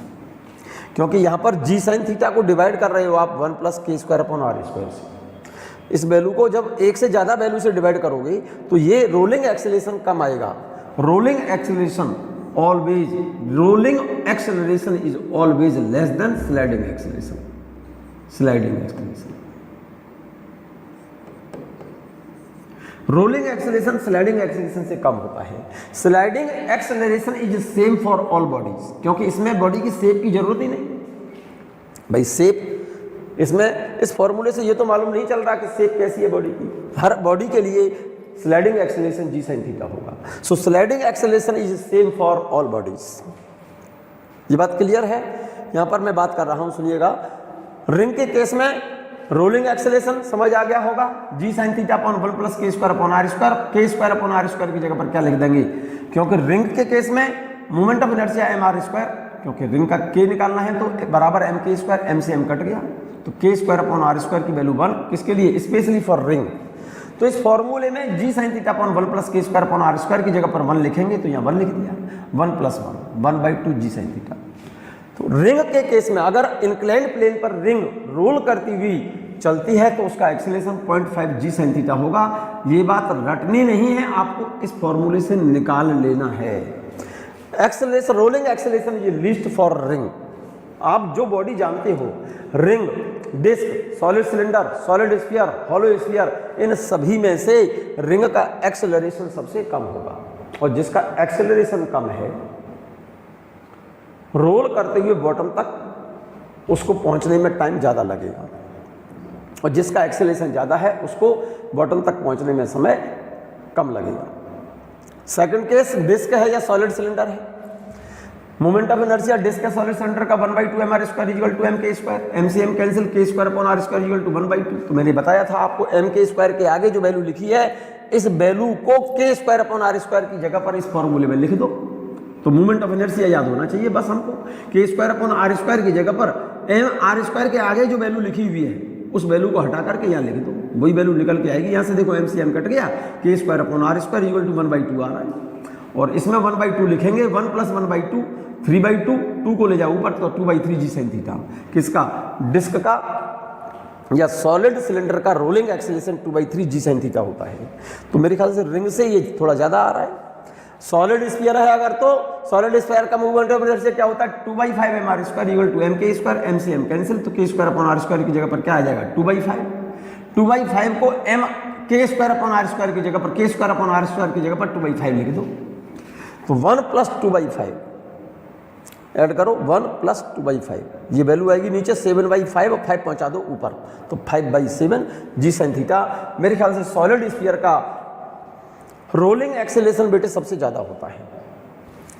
क्योंकि यहां पर जी साइन थीटा को डिवाइड कर रहे हो आप 1 प्लस के स्क्वायर अपॉन आर स्क्वायर से। इस वैल्यू को जब एक से ज्यादा वैल्यू से डिवाइड करोगे तो ये रोलिंग एक्सेलरेशन कम आएगा। Rolling acceleration is always less than sliding acceleration. Rolling acceleration sliding acceleration से कम होता है। Sliding acceleration is same for all bodies, क्योंकि इसमें बॉडी की शेप की जरूरत ही नहीं भाई। शेप इसमें इस फॉर्मूले से ये तो मालूम नहीं चल रहा कि शेप कैसी है बॉडी की। हर बॉडी के लिए sliding acceleration g sine theta होगा। So sliding acceleration is same for all bodies. ये बात क्लियर है। यहां पर मैं बात कर रहा हूं, सुनिएगा। रिंग के केस में रोलिंग एक्सेलेरेशन समझ आ गया होगा, जी साइन थीटा अपॉन 1 प्लस के स्क्वायर अपॉन आर स्क्वायर, के स्क्वायर अपॉन आर स्क्वायर की जगह पर क्या लिख देंगे, क्योंकि रिंग के केस में moment of inertia M R square, क्योंकि रिंग का के निकालना है तो बराबर एम के स्क्वायर, एम से एम कट गया, तो K square upon R square की वैल्यू 1, किसके लिए, स्पेशली फॉर रिंग। तो इस फॉर्मूले में जी साइन थीटा अपॉन 1 प्लस के स्क्वायर अपॉन आर स्क्वायर की जगह पर 1 लिखेंगे, तो यहाँ 1 लिख दिया, 1 प्लस 1/2 जी साइन थीटा। तो रिंग के केस में अगर इंक्लाइंड प्लेन पर रिंग रोल करती हुई चलती है तो उसका एक्सेलरेशन 0.5 जी साइन थीटा होगा। ये बात रटनी नहीं है, आपको इस फॉर्मूले से निकाल लेना है। एक्सेलरेशन, रोलिंग एक्सेलरेशन ये लिस्ट फॉर रिंग। आप जो बॉडी जानते हो, ring, disc, solid cylinder, solid sphere, hollow sphere, इन सभी में से रिंग का एक्सेलरेशन सबसे कम होगा, और जिसका एक्सेलरेशन कम है रोल करते हुए बॉटम तक उसको पहुंचने में टाइम ज़्यादा लगेगा, और जिसका एक्सेलरेशन ज़्यादा है उसको बॉटम तक पहुंचने में समय कम लगेगा। सेकंड केस डिस्क है या सॉलिड सिलेंडर है, मोमेंट ऑफ इनर्शिया डिस्क या सॉलिड सिलेंडर का 1/2 M R square equal to M K square, M से M cancel, K square upon R square equal to 1/2। तो मैंने बताया था आपको, एम के स्क्वायर के आगे जो वैल्यू लिखी है इस वैल्यू को के स्क्वायर अपॉन आर स्क्वायर की जगह पर इस फॉर्मूले में लिख दो, तो मोमेंट ऑफ इनर्शिया याद होना चाहिए बस हमको। के स्क्वायर अपॉन आर स्क्वायर की जगह पर एम आर स्क्वायर के आगे जो वैल्यू लिखी हुई है उस वैल्यू को हटा करके यहाँ लिख दो, वही वैल्यू निकल के आएगी। यहाँ से देखो एम से एम कट गया, K square upon R square equal to 1/2 आ रहा है, और इसमें 1/2 लिखेंगे, 1 प्लस 1/2 3/2, 2 को ले जाओ ऊपर तो 2/3 जी साइन थीटा। किसका, डिस्क का या सॉलिड सिलेंडर का रोलिंग एक्सेलरेशन 2/3 जी साइन थीटा होता है। तो मेरे ख्याल से रिंग से ये थोड़ा ज़्यादा आ रहा है। सॉलिड स्फीयर है अगर, तो सॉलिड स्फीयर का मूवमेंट ऑफ इनर्शिया क्या होता है, 2/5 M R square equal to M K square, M से एम कैंसिल, तो K square upon R square की जगह पर क्या आ जाएगा, 2/5। 2/5 को M K square upon R square की जगह पर, के स्क्वायर अपॉन आर स्क्वायर की जगह पर 2/5 लिख दो, तो 1 प्लस 2/5 ऐड करो, 1 प्लस 2/5, ये वैल्यू आएगी नीचे 7/5 और 5 पहुंचा दो ऊपर, तो 5/7 जी साइन थीटा। मेरे ख्याल से सॉलिड स्फीयर का रोलिंग एक्सेलरेशन बेटे सबसे ज्यादा होता है।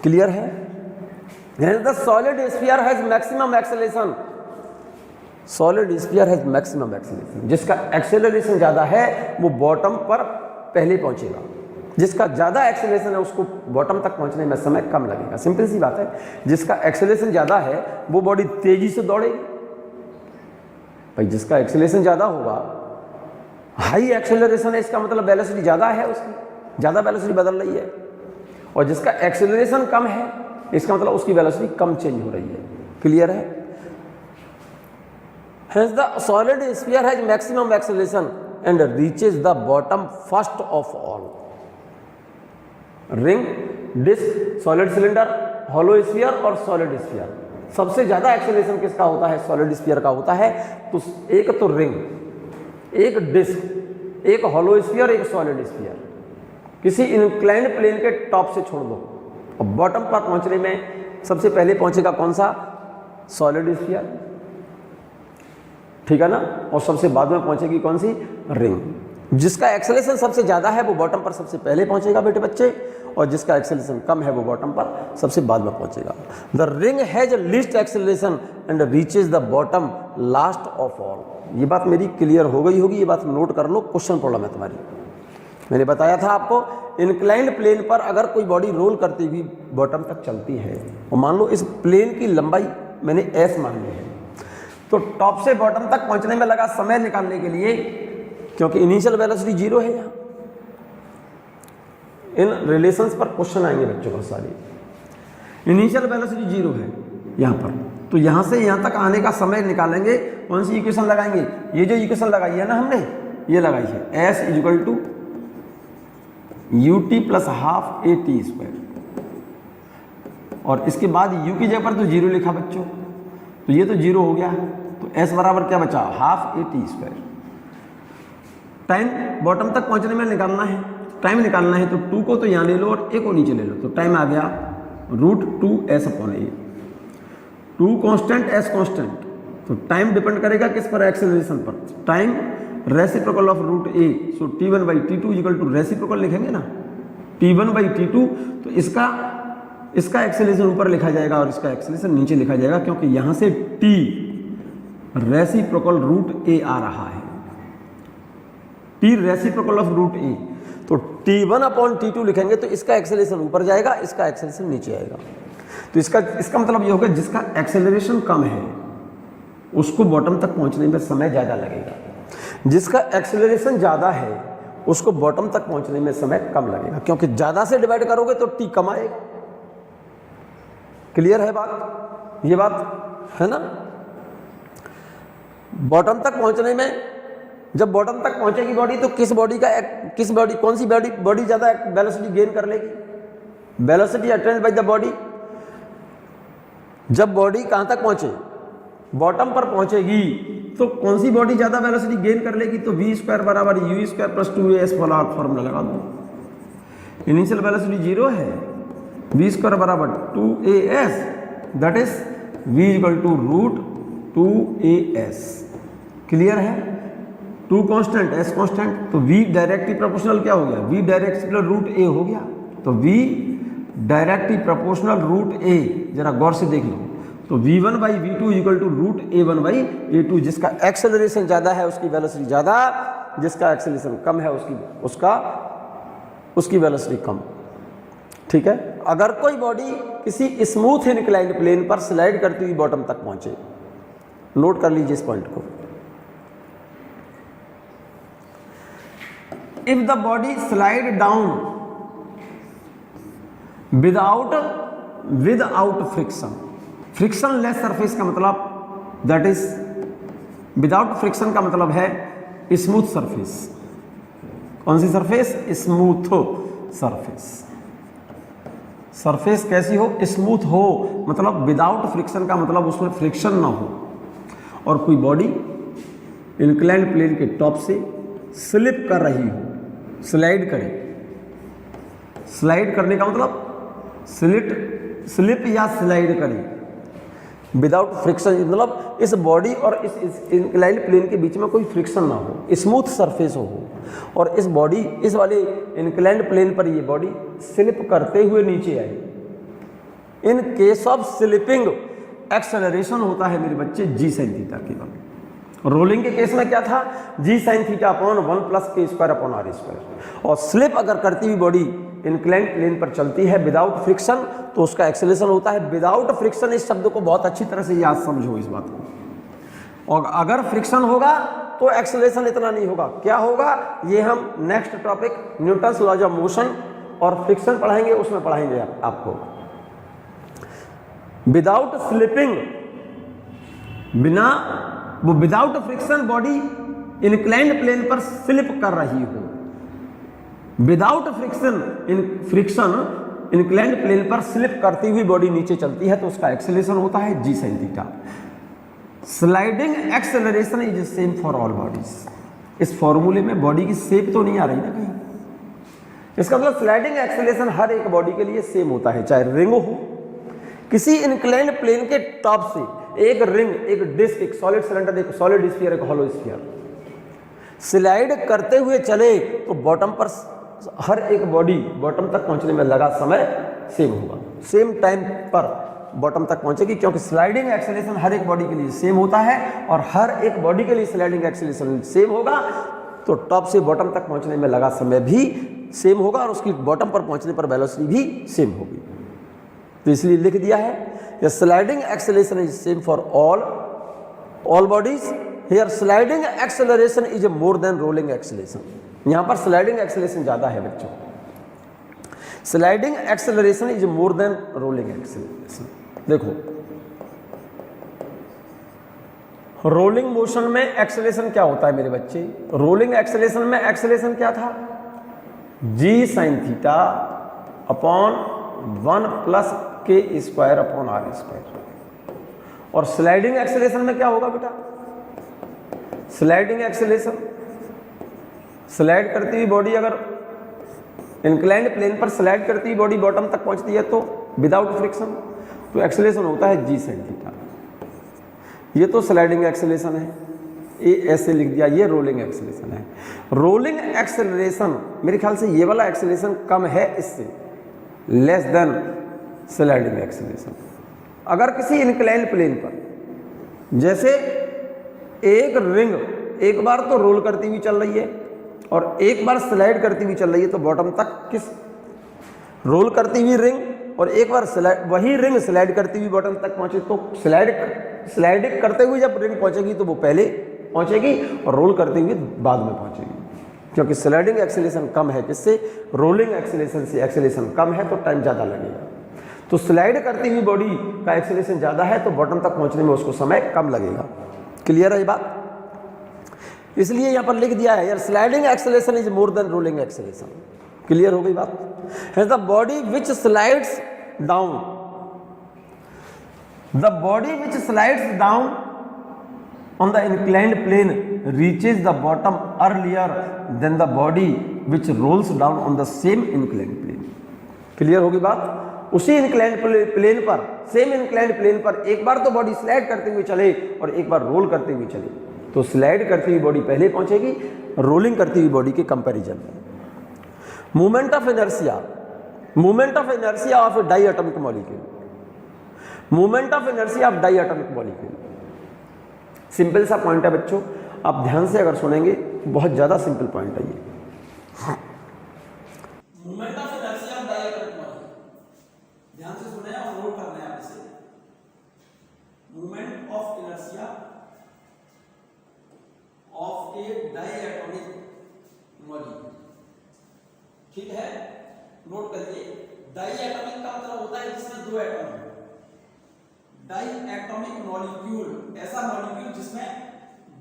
क्लियर है? The solid sphere has maximum acceleration, solid sphere has maximum acceleration, जिसका एक्सेलरेशन ज्यादा है वो बॉटम पर पहले पहुंचेगा, जिसका ज्यादा एक्सेलरेशन है उसको बॉटम तक पहुंचने में समय कम लगेगा। सिंपल सी बात है, जिसका एक्सेलरेशन ज्यादा है वो बॉडी तेजी से दौड़ेगी। भाई जिसका एक्सेलरेशन ज्यादा होगा, हाई एक्सेलरेशन है, इसका मतलब वेलोसिटी ज्यादा है, उसकी ज्यादा वेलोसिटी बदल रही है, और जिसका एक्सेलरेशन कम है इसका मतलब उसकी वेलोसिटी कम चेंज हो रही है। क्लियर है? Hence the solid sphere has maximum acceleration and reaches the bottom first of all. Ring, disc, solid cylinder, hollow sphere और solid sphere, सबसे ज्यादा एक्सेलरेशन किसका होता है, सॉलिड स्फीयर का होता है। तो एक तो रिंग, एक डिस्क, एक हॉलो स्फीयर, एक सॉलिड स्फीयर, किसी इंक्लाइंड प्लेन के टॉप से छोड़ दो, और बॉटम पर पहुंचने में सबसे पहले पहुंचेगा कौन सा, सॉलिड स्फीयर, ठीक है ना, और सबसे बाद में पहुंचेगी कौन सी, रिंग। जिसका एक्सेलरेशन सबसे ज्यादा है वो बॉटम पर सबसे पहले पहुंचेगा बेटे बच्चे, और जिसका एक्सेलरेशन कम है वो बॉटम पर सबसे बाद में पहुंचेगा। The ring has least acceleration and reaches the bottom last of all. ये बात मेरी क्लियर हो गई होगी, ये बात नोट कर लो, क्वेश्चन प्रॉब्लम है तुम्हारी। मैंने बताया था आपको, इंक्लाइंड प्लेन पर अगर कोई बॉडी रोल करती हुई बॉटम तक चलती है, और मान लो इस प्लेन की लंबाई मैंने एस मान ली है, तो टॉप से बॉटम तक पहुंचने में लगा समय निकालने के लिए, क्योंकि इनिशियल वेलोसिटी 0 है यहाँ, इन रिलेशंस पर क्वेश्चन आएंगे बच्चों बहुत सारे। इनिशियल वेलोसिटी 0 है यहाँ पर, तो यहाँ से यहाँ तक आने का समय निकालेंगे, कौन सी इक्वेशन लगाएंगे, ये जो इक्वेशन लगाई है ना हमने, ये लगाई है, S equal to ut plus half a T square, और इसके बाद u की जगह पर तो 0 लिखा बच्चों, तो ये तो 0 हो गया, तो s बराबर क्या बचा, half a T square. Time bottom तक पहुंचने में निकालना है, टाइम निकालना है, तो 2 को तो यहाँ ले लो और a को नीचे ले लो, तो टाइम आ गया √2s upon a. 2 constant, s constant, तो टाइम डिपेंड करेगा किस पर, एक्सेलरेशन पर। Time reciprocal of √a, so t1/t2 equal to reciprocal लिखेंगे ना, t1/t2, तो इसका एक्सेलरेशन ऊपर लिखा जाएगा और इसका एक्सेलरेशन नीचे लिखा जाएगा, क्योंकि यहाँ से t रेसिप्रोकल रूट ए आ रहा है, टी रेसिप्रोकल ऑफ रूट ए, तो T1/T2 लिखेंगे तो इसका एक्सेलरेशन ऊपर जाएगा, इसका एक्सेलरेशन नीचे आएगा। तो इसका मतलब ये होगा जिसका एक्सेलरेशन कम है उसको बॉटम तक पहुंचने में समय ज़्यादा लगेगा, जिसका एक्सेलरेशन ज़्यादा है उसको बॉटम तक पहुंचने में समय कम लगेगा, क्योंकि ज़्यादा से डिवाइड करोगे तो टी कम आएगा। क्लियर है बात? ये बात है ना। बॉटम तक पहुंचने में, जब बॉटम तक पहुंचेगी बॉडी तो कौन सी बॉडी ज़्यादा वेलोसिटी गेन कर लेगी? Velocity attend by the body. जब बॉडी कहाँ तक पहुंचे? बॉटम पर पहुंचेगी तो कौन सी बॉडी ज़्यादा वेलोसिटी गेन कर लेगी? तो v² बराबर u² प्लस 2as फॉर्मूला लगा दो। इनिशियल वेलोसिटी 0 है, v² बराबर 2as, that is v equal to root 2as। Clear है? 2 कांस्टेंट, s कांस्टेंट, तो v डायरेक्टली प्रोपोर्शनल क्या हो गया? v डायरेक्टली रूट a हो गया। तो v directly proportional root a, जरा गौर से देख लो, तो v1/v2 equal to root a1/a2। जिसका एक्सेलरेशन ज़्यादा है उसकी वेलोसिटी ज़्यादा, जिसका एक्सेलरेशन कम है उसकी वेलोसिटी कम। ठीक है। अगर कोई बॉडी किसी स्मूथ इंक्लाइंड प्लेन पर स्लाइड करती हुई बॉटम तक पहुंचे, नोट कर लीजिए इस पॉइंट को, if the body slide down without friction, frictionless surface का मतलब दैट इज विदाउट फ्रिक्शन का मतलब है स्मूथ सरफेस। कौन सी सरफेस? Smooth surface. सरफेस कैसी हो? स्मूथ हो, मतलब विदाउट फ्रिक्शन का मतलब उसमें फ्रिक्शन ना हो, और कोई बॉडी इंक्लाइंड प्लेन के टॉप से स्लिप कर रही हो, स्लाइड करे। स्लाइड करने का मतलब स्लिप या स्लाइड करे विदाउट फ्रिक्शन, मतलब इस बॉडी और इस इंक्लाइंड प्लेन के बीच में कोई फ्रिक्शन ना हो, स्मूथ सरफेस हो, और इस वाले इंक्लाइंड प्लेन पर ये बॉडी स्लिप करते हुए नीचे आए। In case of slipping acceleration होता है मेरे बच्चे g sin थीटा केवल। रोलिंग के केस में क्या था? g sin theta upon 1 + k² upon r²। और स्लिप अगर करती हुई बॉडी इंक्लाइंड प्लेन पर चलती है विदाउट फ्रिक्शन तो उसका एक्सेलरेशन होता है विदाउट फ्रिक्शन। इस शब्द को बहुत अच्छी तरह से याद समझो इस बात को। और अगर फ्रिक्शन होगा तो एक्सेलरेशन इतना नहीं होगा। क्या होगा? ये हम next topic Newton's laws of motion और फ्रिक्शन पढ़ाएंगे, उसमें पढ़ाएंगे आपको। Without slipping, without friction body inclined plane पर स्लिप कर रही हो, विदाउट फ्रिक्शन इंक्लाइंड प्लेन पर स्लिप करती हुई बॉडी नीचे चलती है तो उसका एक्सेलरेशन होता है g sin theta. Sliding acceleration is same for all bodies. इस फॉर्मूले में बॉडी की शेप तो नहीं आ रही ना कहीं, इसका मतलब स्लाइडिंग एक्सेलरेशन हर एक बॉडी के लिए सेम होता है, चाहे रिंग हो, किसी इंक्लाइंड प्लेन के टॉप से एक रिंग, एक डिस्क, एक सॉलिड सिलेंडर, एक सॉलिड स्फीयर, एक हॉलो स्फीयर स्लाइड करते हुए चले तो बॉटम पर हर एक बॉडी बॉटम तक पहुंचने में लगा समय सेम होगा, सेम टाइम पर बॉटम तक पहुंचेगी, क्योंकि स्लाइडिंग एक्सेलरेशन हर एक बॉडी के लिए सेम होता है और हर एक बॉडी के लिए स्लाइडिंग एक्सेलरेशन सेम होगा तो टॉप से बॉटम तक पहुंचने में लगा समय भी सेम होगा और उसकी बॉटम पर पहुंचने पर वेलोसिटी भी सेम होगी। तो इसलिए लिख दिया है sliding acceleration is same for all bodies. Here sliding acceleration is more than rolling acceleration. यहां पर स्लाइडिंग एक्सेलरेशन ज्यादा है बच्चों, sliding acceleration is more than rolling acceleration. देखो रोलिंग मोशन में एक्सेलरेशन क्या होता है मेरे बच्चे? रोलिंग एक्सेलरेशन में एक्सेलरेशन क्या था? g sin theta upon 1 + k² upon r²। और स्लाइडिंग एक्सेलरेशन में क्या होगा बेटा? स्लाइडिंग एक्सेलरेशन, स्लाइड करती हुई बॉडी अगर इंक्लाइंड प्लेन पर स्लाइड करती हुई बॉडी बॉटम तक पहुंचती है तो विदाउट फ्रिक्शन, तो एक्सेलरेशन होता है g sin थीटा। ये तो स्लाइडिंग एक्सेलरेशन है, ये ऐसे लिख दिया, ये रोलिंग एक्सेलरेशन है। रोलिंग एक्सेलरेशन मेरे ख्याल से ये वाला एक्सेलरेशन कम है इससे, लेस देन स्लाइडिंग एक्सेलरेशन। अगर किसी इंक्लाइंड प्लेन पर, जैसे एक रिंग एक बार तो रोल करती हुई चल रही है और एक बार स्लाइड करती हुई चल रही है, तो बॉटम तक किस रोल करती हुई रिंग और एक बार स्लाइड, वही रिंग स्लाइड करती हुई बॉटम तक पहुंचे, तो स्लाइड करते हुए जब रिंग पहुंचेगी तो वो पहले पहुंचेगी और रोल करते हुए बाद में पहुंचेगी, क्योंकि स्लाइडिंग एक्सेलेरेशन कम है, जिससे रोलिंग एक्सेलेरेशन से एक्सेलेरेशन कम है तो टाइम ज़्यादा लगेगा। तो स्लाइड करती हुई बॉडी का एक्सेलेरेशन ज़्यादा है तो बॉटम तक पहुंचने में उसको समय कम लगेगा। क्लियर है ये बात? इसलिए यहाँ पर लिख दिया है यार, sliding acceleration is more than rolling acceleration. Clear हो गई बात? है the body which slides down, the body which slides down on the inclined plane reaches the bottom earlier than the body which rolls down on the same inclined plane। Clear होगी बात? उसी inclined plane पर, same inclined plane पर एक बार तो body slide करते हुए चले और एक बार रोल करते हुए चले, तो स्लाइड करती हुई बॉडी पहले पहुंचेगी रोलिंग करती हुई बॉडी के कंपैरिजन में। Movement of inertia, movement of inertia of a diatomic molecule, movement of inertia of diatomic molecule. Simple सा पॉइंट है बच्चों, आप ध्यान से अगर सुनेंगे बहुत ज्यादा सिंपल पॉइंट है ये। Movement of inertia of diatomic molecule, ध्यान से सुने और नोट करना है आप इसे। Movement of inertia of a diatomic molecule, ठीक है, नोट करिए। डाई एटॉमिक का मतलब होता है जिसमें दो एटम हो। डाई एटॉमिक मॉलिक्यूल ऐसा मॉलिक्यूल जिसमें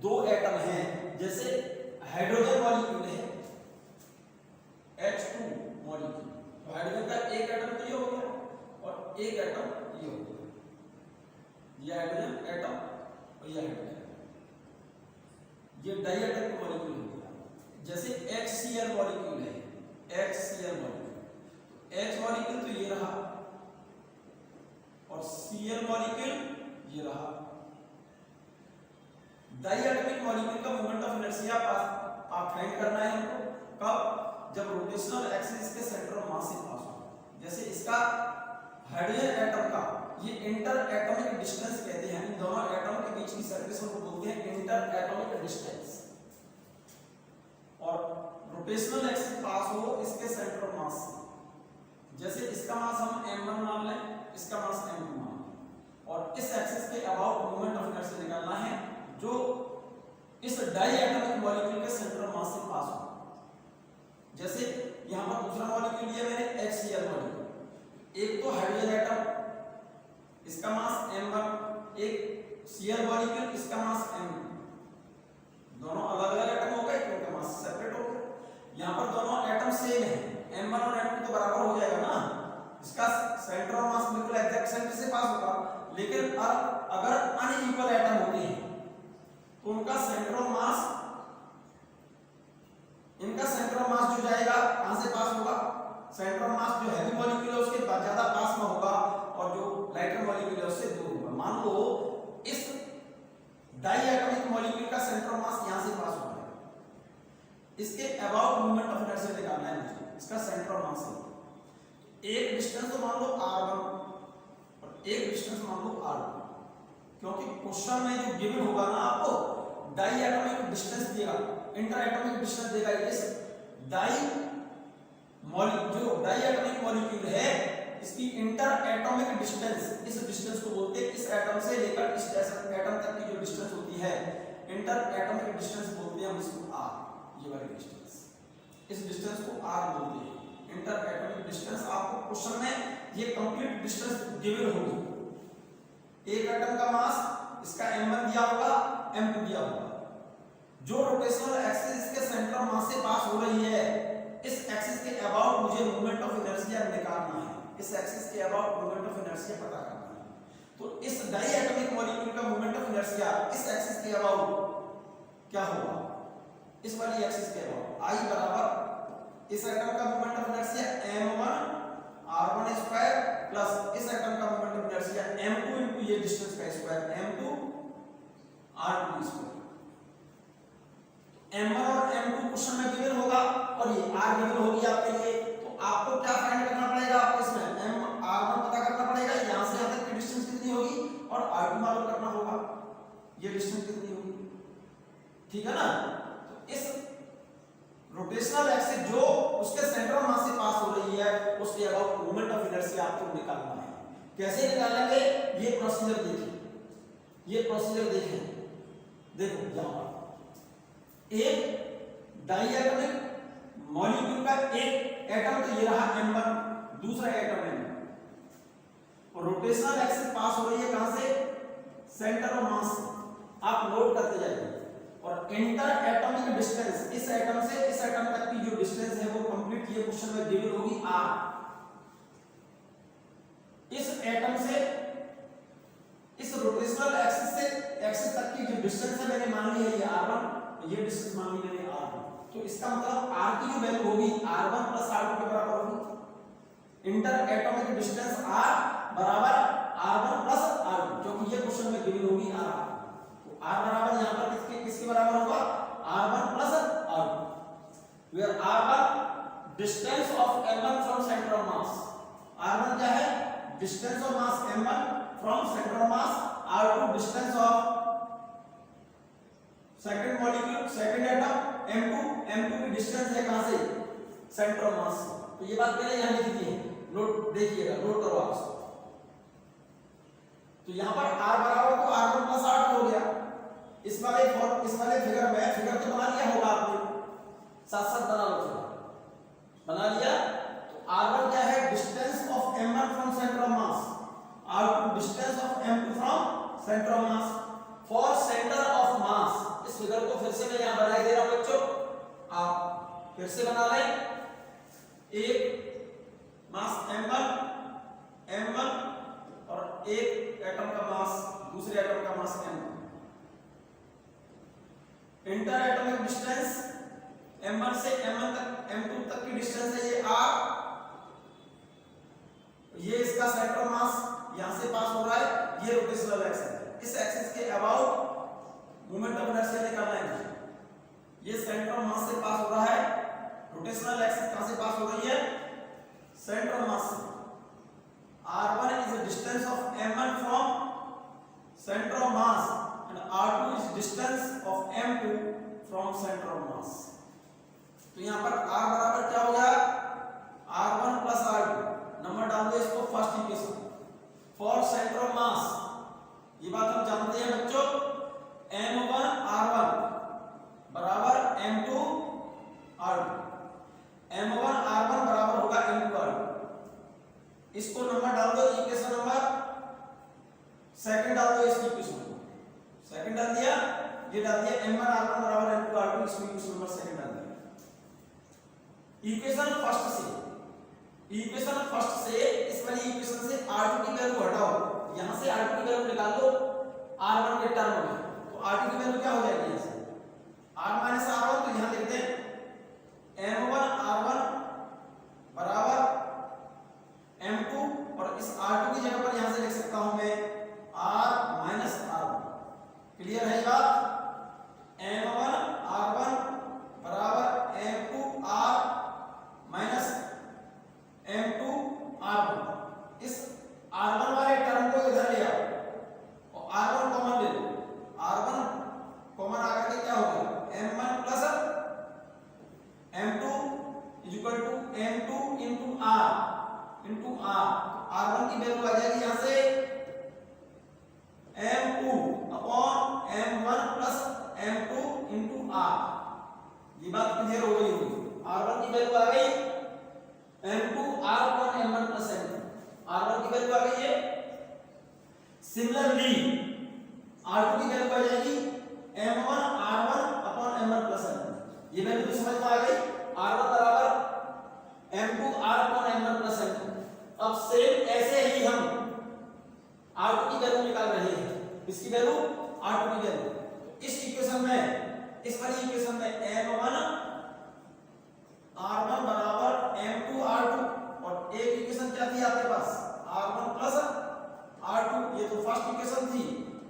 दो एटम हैं, जैसे हाइड्रोजन मॉलिक्यूल है H2 मॉलिक्यूल, तो हाइड्रोजन का एक एटम तो ये हो गया और एक एटम ये हो गया, ये हाइड्रोजन एटम और ये हाइड्रोजन, ये डाई एटॉमिक मॉलिक्यूल हो गया। जैसे HCl मॉलिक्यूल है, HCl मॉलिक्यूल, तो H मॉलिक्यूल तो ये रहा और Cl मॉलिक्यूल ये रहा। डाई एटॉमिक मॉलिक्यूल का मोमेंट ऑफ इनर्शिया आप फाइंड करना है हमको, कब? जब रोटेशनल एक्सिस के सेंटर ऑफ मास से पास हो। जैसे इसका हाइड्रोजन एटम का ये इंटर एटॉमिक डिस्टेंस कहते हैं, इन दोनों एटम के बीच की सर्फेस को बोलते हैं इंटर एटॉमिक डिस्टेंस, और रोटेशनल एक्सिस पास हो इसके सेंटर ऑफ मास से। जैसे इसका मास हम m1 मान लें, इसका मास m2 मान लें, और इस एक्सिस के अबाउट मोमेंट ऑफ इनर्शिया निकालना है जो इस डाई एटॉमिक मॉलिक्यूल के सेंटर ऑफ मास से पास हो। जैसे यहां पर दूसरा मॉलिक्यूल लिया मैंने HCl मॉलिक्यूल, एक तो हाइड्रोजन एटम इसका मास m1, एक Cl मॉलिक्यूल इसका मास m2, दोनों अलग अलग एटम हो गए क्योंकि मास सेपरेट हो गए। यहां पर दोनों एटम सेम है, m1 और m2 तो बराबर हो जाएगा ना, इसका सेंटर ऑफ मास बिल्कुल एग्जैक्ट सेंटर से पास होगा। लेकिन अगर अनइक्वल एटम होते हैं तो उनका सेंटर ऑफ मास, इनका सेंटर ऑफ मास जो जाएगा कहां से पास होगा? सेंटर ऑफ मास जो हैवी मॉलिक्यूल है उसके ज्यादा पास में होगा और जो लाइटर मॉलिक्यूल है उससे दूर होगा। मान लो इस डाई एटॉमिक मॉलिक्यूल का सेंटर ऑफ मास यहां से पास होगा, इसके अबाउट मोमेंट ऑफ इनर्शिया निकालना है मुझे, इसका सेंटर ऑफ मास है। एक डिस्टेंस तो मान लो r1 और एक डिस्टेंस मान लो r2, क्योंकि क्वेश्चन में जो गिवन होगा ना आपको डाई एटॉमिक डिस्टेंस देगा, इंटर एटॉमिक डिस्टेंस देगा। इस डाई एटॉमिक मॉलिक्यूल है इसकी इंटर एटॉमिक डिस्टेंस, इस डिस्टेंस को बोलते हैं, इस एटम से लेकर इस एटम तक की जो डिस्टेंस होती है इंटर एटॉमिक डिस्टेंस बोलते हैं हम इसको r, ये वाली डिस्टेंस, इस डिस्टेंस को r बोलते हैं इंटर एटॉमिक डिस्टेंस। आपको क्वेश्चन में ये कंप्लीट डिस्टेंस गिवन होगी। एक एटम का मास इसका m1 दिया होगा, m2 दिया होगा, जो रोटेशनल एक्सिस इसके सेंटर ऑफ मास से पास हो रही है, इस एक्सिस के अबाउट मुझे मोमेंट ऑफ इनर्शिया निकालना है, इस एक्सिस के अबाउट मोमेंट ऑफ इनर्शिया पता करना है। तो इस डाई एटॉमिक मॉलिक्यूल का मोमेंट ऑफ इनर्शिया इस एक्सिस के अबाउट क्या होगा? इस वाली एक्सिस के अबाउट I बराबर इस एटम का moment of inertia m1 r1 square plus इस एटम का moment of inertia m2 into ये डिस्टेंस का square m2 r2 square. m1 और m2 क्वेश्चन में गिवन होगा और ये r गिवन होगी आपके लिए, तो आपको क्या फाइंड करना पड़ेगा? आपको इसमें r1 पता करना पड़ेगा, यहां से यहां तक की डिस्टेंस कितनी होगी, और r2 मालूम करना होगा ये डिस्टेंस कितनी होगी। ठीक है ना। तो इस रोटेशनल एक्सिस जो उसके सेंटर ऑफ मास से पास हो रही है उसके अबाउट मोमेंट ऑफ इनर्शिया आपको निकालना है। कैसे निकालेंगे ये प्रोसीजर देखिए, ये प्रोसीजर देखें। देखो यहां पर एक डाइएटॉमिक मॉलिक्यूल का एक एटम तो ये रहा M1, दूसरा एटम M1 और रोटेशनल एक्सिस पास हो रही है कहां से, सेंटर ऑफ मास से। आप नोट करते जाइए। और इंटर एटॉमिक डिस्टेंस इस एटम से इस एटम तक की जो डिस्टेंस है वो कंप्लीट ये क्वेश्चन में गिवन होगी r। इस एटम से इस रोटेशनल एक्सिस तक की जो डिस्टेंस है मैंने मान ली है ये r1, ये डिस्टेंस मान ली मैंने r1। तो इसका मतलब r की जो वैल्यू होगी r1 + r2 के बराबर होगी। इंटर एटॉमिक डिस्टेंस r बराबर r1 + r2, क्योंकि ये क्वेश्चन में गिवन होगी r। तो r बराबर यहां पर किसके बराबर होगा, r1 + r2, where r1 distance of m1 from centre of mass. r1 क्या है, distance of mass m1 from centre of mass, r2 distance of second molecule second atom m2 की डिस्टेंस है कहां से, सेंटर ऑफ मास। तो ये बात मैंने यहां लिखी है, नोट देखिएगा, नोट करो आप इसको। तो यहां पर r बराबर तो r1 + r2 हो गया। इस वाले फिगर में फिगर तो बना लिया होगा आपने, साथ साथ बना लो, बना लिया। तो r1 क्या है, distance of m1 from centre of mass, r2 distance of m2 from centre of mass for centre of मास। इस फिगर को फिर से मैं यहां बना दे रहा हूं बच्चों, आप फिर से बना लें। एक मास m1 और एक एटम का मास, दूसरे एटम का मास m2। Inter atomic distance m1 से m2 तक की डिस्टेंस है ये r। ये इसका सेंटर ऑफ मास यहां से पास हो रहा है, ये रोटेशनल एक्सिस है। इस एक्सिस के अबाउट मोमेंट ऑफ इनर्शिया निकालना है। ये सेंटर ऑफ मास से पास हो रहा है, रोटेशनल एक्सिस कहां से पास हो रही है, सेंटर ऑफ मास से। r1 is the distance of m1 from center of mass and r2 is distance of m2 from center of mass। तो यहां पर r बराबर क्या हो गया, r1 + r2। नंबर डाल दो इसको first equation for centre of मास। ये बात हम जानते हैं बच्चों, m1 r1 बराबर m2 r2, m1 r1 बराबर होगा m2 r2। इसको नंबर डाल दो, इक्वेशन नंबर सेकंड डाल दो, इसकी इक्वेशन सेकंड डाल दिया, ये डाल दिया m1 r1 बराबर m2 r2, इसको इक्वेशन नंबर सेकंड डाल दिया। इक्वेशन फर्स्ट से इस वाली इक्वेशन से r2 की वैल्यू हटाओ, यहां से r2 की वैल्यू निकाल दो r1 के टर्म में। तो r2 की वैल्यू क्या हो जाएगी, यहां से r - r1। तो यहां लिखते हैं m1 r1 बराबर m2 और इस r2 की जगह पर यहां से लिख सकता हूं मैं r - r1। क्लियर है ये बात, m1 r1 बराबर m2 r minus m2 r1। इस r1 वाले टर्म को इधर ले आओ और r1 कॉमन ले लो। r1 कॉमन आकर के क्या हो गया, m1 + m2 = m2 * r। r1 की वैल्यू आ जाएगी यहां से m2 upon m1 + m2 * r। ये बात क्लियर हो गई होगी। r1 की वैल्यू आ गई m2 r upon m1 + m2, r1 की वैल्यू आ गई है। सिमिलरली r2 की वैल्यू आ जाएगी m1 r1 upon m1 + m2। ये वैल्यू तो समझ में आ गई, r1 बराबर m2 r upon m1 + m2। अब सेम ऐसे ही हम r2 की वैल्यू निकाल रहे हैं, इसकी वैल्यू r2 की वैल्यू। इस इक्वेशन में, इस वाली इक्वेशन में m1 r1 बराबर m2 r2 और एक इक्वेशन क्या थी आपके पास, r1 + r2। ये तो फर्स्ट इक्वेशन थी,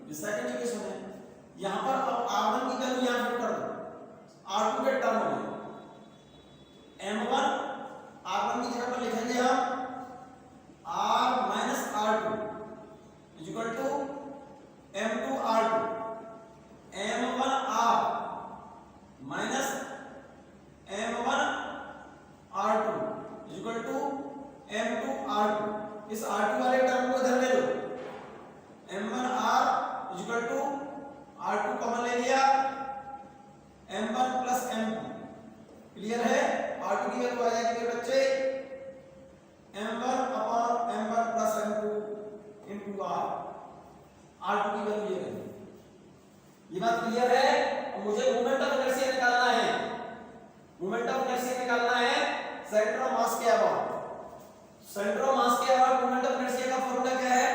ये सेकंड इक्वेशन है। यहां पर अब r1 की वैल्यू यहां फिट कर दो, r2 के टर्म में m1 r1 की जगह पर लिखेंगे हम r - r2 = m2 r2। m1 r m1 plus m2। Clear है? r2 की वैल्यू आ जाएगी मेरे बच्चे m1 upon m1 plus m2 into r। r2 की वैल्यू ये है। ये बात क्लियर है? अब मुझे मोमेंट ऑफ इनर्शिया निकालना है। मोमेंट ऑफ इनर्शिया निकालना है सेंटर ऑफ मास के अबाउट। सेंटर ऑफ मास के अबाउट मोमेंट ऑफ इनर्शिया का फॉर्मूला क्या है?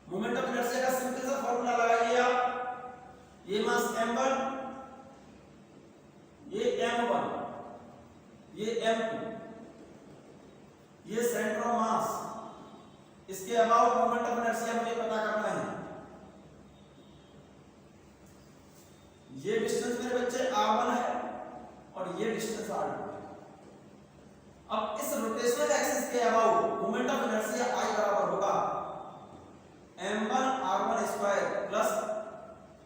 मोमेंट ऑफ इनर्शिया का सिंपल सा फॉर्मूला लगाइए आप। ये मास m1, ये m1, ये m2, ये सेंटर ऑफ मास, इसके अबाउट मोमेंट ऑफ इनर्शिया मुझे पता करना है। ये डिस्टेंस मेरे बच्चे r1 है और ये डिस्टेंस r2 है। अब इस रोटेशनल एक्सिस के about moment of inertia I बराबर होगा m1 r1 square plus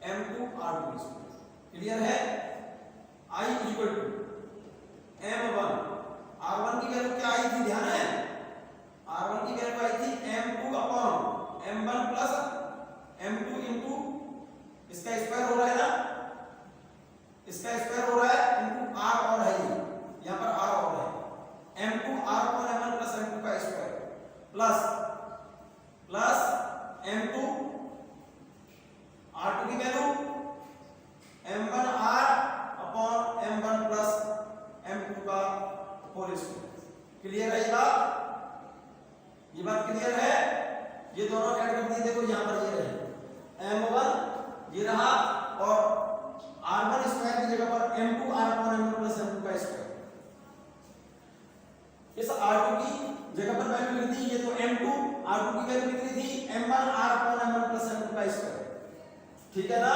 m2 r2 square. Clear है? I equal to m1, r1 की वैल्यू क्या आई थी? ध्यान है, r1 की वैल्यू आई थी m2 upon m1 plus m2 into इसका स्क्वायर हो रहा है ना, इसका स्क्वायर हो रहा है इनटू r और है, यहां पर r और है m2 r upon m1 plus m2 का square plus plus m2 r2 की value m1 r upon m1 plus m2 का होल स्क्वायर। क्लियर है ये बात? ये बात क्लियर है? ये दोनों ऐड कर दिए, देखो यहां पर ये रहे m1 ये रहा और r1 स्क्वायर की जगह पर m2 r upon m1 plus m2 का स्क्वायर। इस r2 की जगह पर वैल्यू लिख दी, ये तो m2 r2 की वैल्यू कितनी थी? m1 r upon m1 plus m2 का स्क्वायर। ठीक है ना?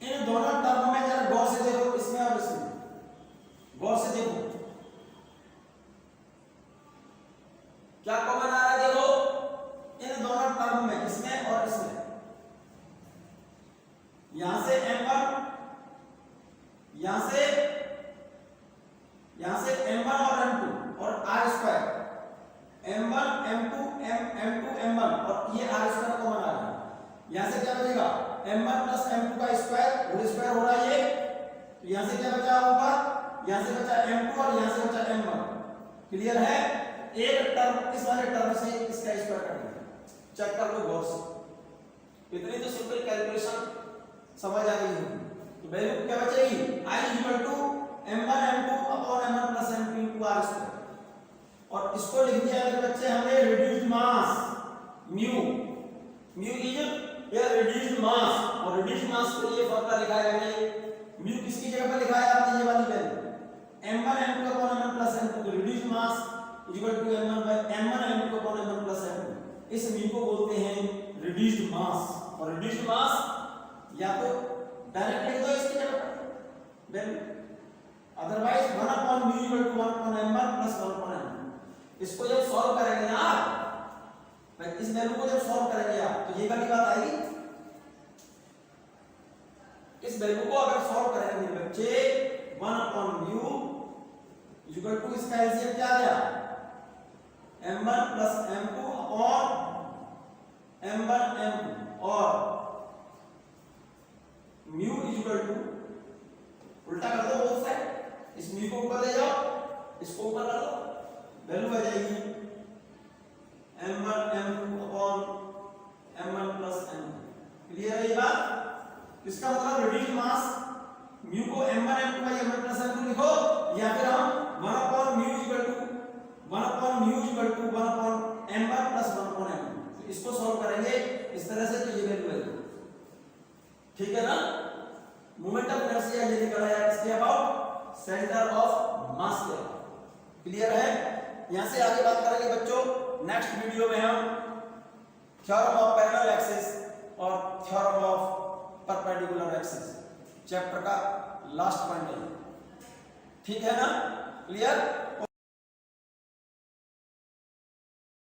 इन दोनों टर्म में जरा गौर से देखो, इसमें और इसमें गौर से देखो क्या कॉमन आ रहा है। देखो इन दोनों टर्म में, इसमें और इसमें, यहां से m1, यहां से m1 और m2 और r square, m1 m2 m2 m1 और ये r स्क्वायर कॉमन आ रहा है। यहां से क्या बचेगा? m1 प्लस m2 का स्क्वायर होल स्क्वायर हो रहा है ये। तो यहां से क्या बचा होगा? यहां से बचा m2 और यहां से बचा m1। क्लियर है? एक टर्म इस वाले टर्म से इसका स्क्वायर कर दिया। चेक कर लो गौर से। इतनी तो सिंपल कैलकुलेशन समझ आ गई होगी। तो वैल्यू क्या बचेगी? I equal to m1 m2 upon m1 plus m2 into r square. और इसको लिख दिया मेरे बच्चे हमने reduced mass mu. Mu is a reduced mass और रिड्यूस्ड मास के लिए फॉर्मूला लिखा है मैंने। म्यू किसकी जगह पर लिखा है आपने? ये वाली value m1 m2 upon m1 plus m2। तो reduced mass equal to m1 m2 upon m1 plus m2। इस म्यू को बोलते हैं रिड्यूस्ड मास। और रिड्यूस्ड मास या तो डायरेक्ट लिख दो इसकी जगह पर value, otherwise 1 upon mu equal to 1 upon m1 plus 1 upon m2। इसको जब सॉल्व करेंगे ना आप, इस वैल्यू को जब सॉल्व करेंगे आप, तो ये वाली बात आएगी। इस वैल्यू को अगर सॉल्व करेंगे बच्चे 1 अपॉन म्यू इक्वल टू इसका एलसीएम क्या आ गया? m1 plus m2 upon m1 m2 और म्यू इक्वल टू उल्टा कर दो बोथ साइड। इस म्यू को ऊपर ले जाओ, इसको ऊपर कर दो, वैल्यू आ जाएगी m1 m2 upon m1 plus m2। Clear है ये बात? इसका मतलब रिड्यूस्ड मास म्यू को m1 m2 by m1 plus m2 लिखो, या फिर हम 1 upon mu equal to 1 upon mu equal to 1 upon m1 plus 1 upon m2। तो इसको सॉल्व करेंगे इस तरह से, तो ये वैल्यू आएगी। ठीक है ना? मोमेंट ऑफ इनर्शिया ये निकला है इसके अबाउट सेंटर ऑफ मास के। क्लियर है? यहां से आगे बात करेंगे बच्चों नेक्स्ट वीडियो में हम थ्योरम ऑफ पैरेलल एक्सिस और theorem of perpendicular axis chapter का लास्ट पॉइंट है। ठीक है ना? क्लियर?